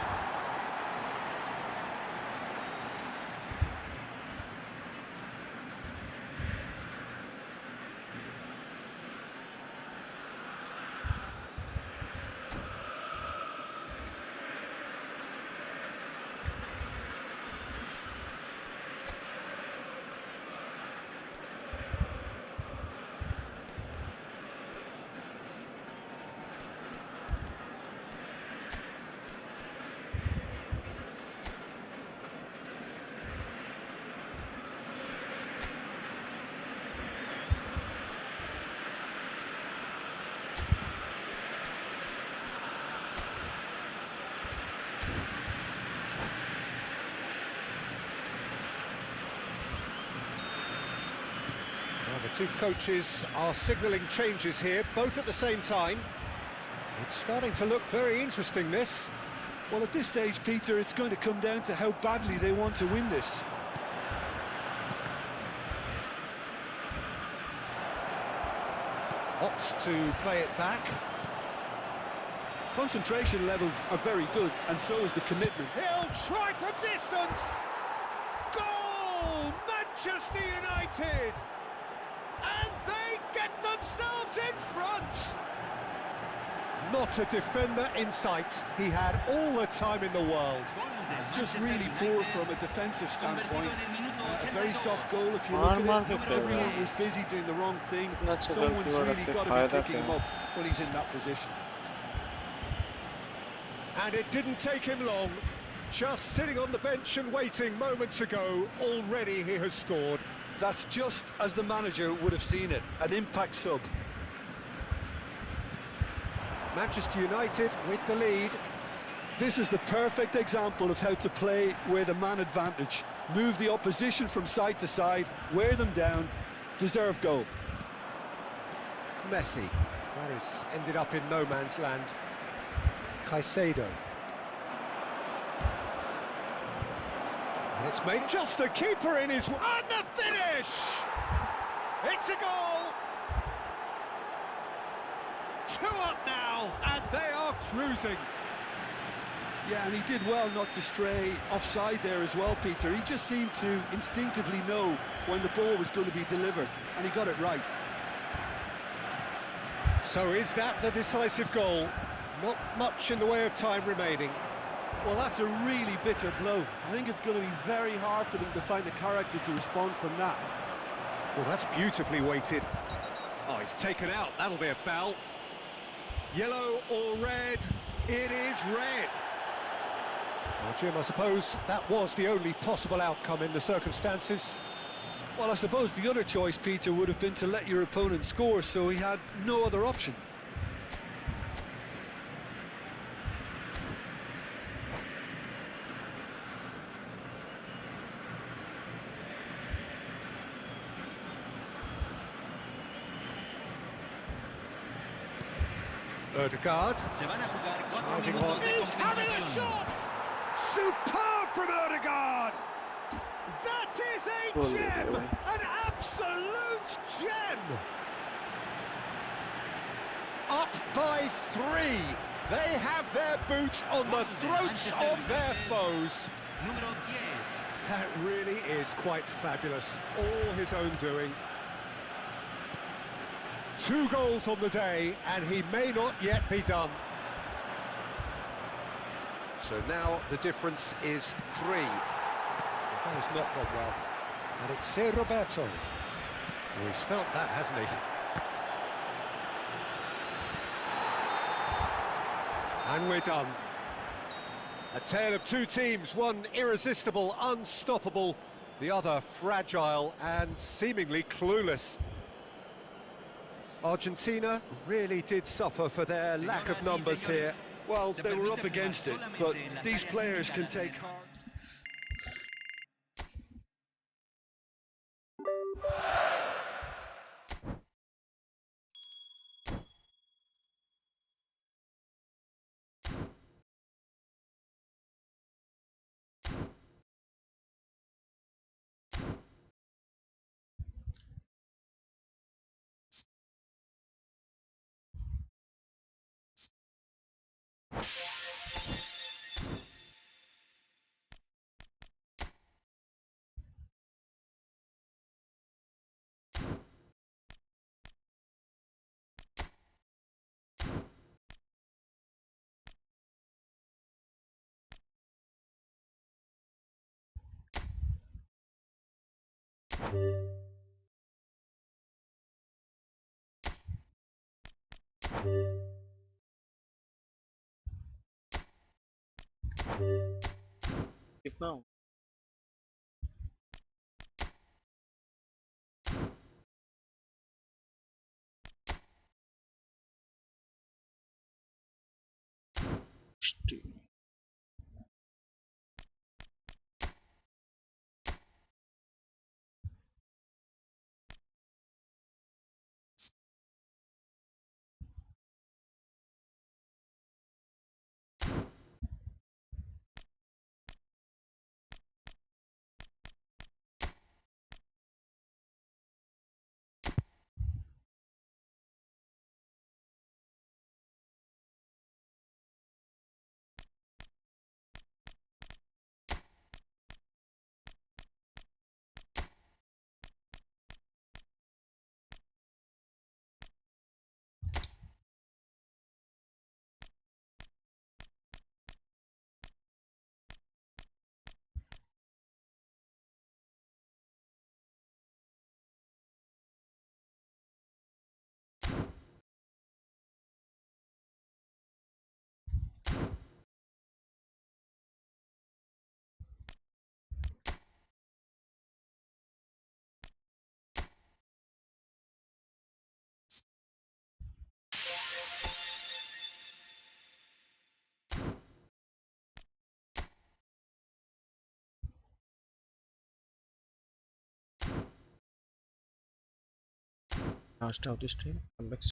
The two coaches are signalling changes here, both at the same time. It's starting to look very interesting, this. Well, at this stage, Peter, it's going to come down to how badly they want to win this. Opts to play it back. Concentration levels are very good, and so is the commitment. He'll try from distance! Goal! Manchester United! And they get themselves in front! Not a defender in sight. He had all the time in the world. It's just really poor from a defensive standpoint. A very soft goal if you look at it. Everyone was busy doing the wrong thing. Someone's really got to be picking him up when he's in that position. And it didn't take him long. Just sitting on the bench and waiting moments ago, already he has scored. That's just as the manager would have seen it, an impact sub. Manchester United with the lead. This is the perfect example of how to play with a man advantage. Move the opposition from side to side, wear them down, deserve goal. Messi. That is ended up in no man's land. Caicedo. And it's made just the keeper in his... And the finish! It's a goal! 2 up now, and they are cruising. Yeah, and he did well not to stray offside there as well, Peter. He just seemed to instinctively know when the ball was going to be delivered, and he got it right. So is that the decisive goal? Not much in the way of time remaining. Well, that's a really bitter blow. I think it's going to be very hard for them to find the character to respond from that. Well, that's beautifully weighted. Oh, he's taken out. That'll be a foul. Yellow or red? It is red. Well, Jim, I suppose that was the only possible outcome in the circumstances. Well, I suppose the other choice, Peter, would have been to let your opponent score, so he had no other option. Ødegaard. Se van a jugar 4 Driving minutos on. de He's having a compensación. shot! Superb from Ødegaard! That is a gem! An absolute gem! up by 3. They have their boot on the throats of their foes. Número 10. That really is quite fabulous. All his own doing. 2 goals on the day, and he may not yet be done. So now the difference is 3. That has not gone well. And it's Roberto. Well, he's felt that, hasn't he? And we're done. A tale of 2 teams, one irresistible, unstoppable, the other fragile and seemingly clueless. Argentina really did suffer for their lack of numbers here. Well, they were up against it, but these players can take heart. Keep now. Steam. Now stop the stream. Come back.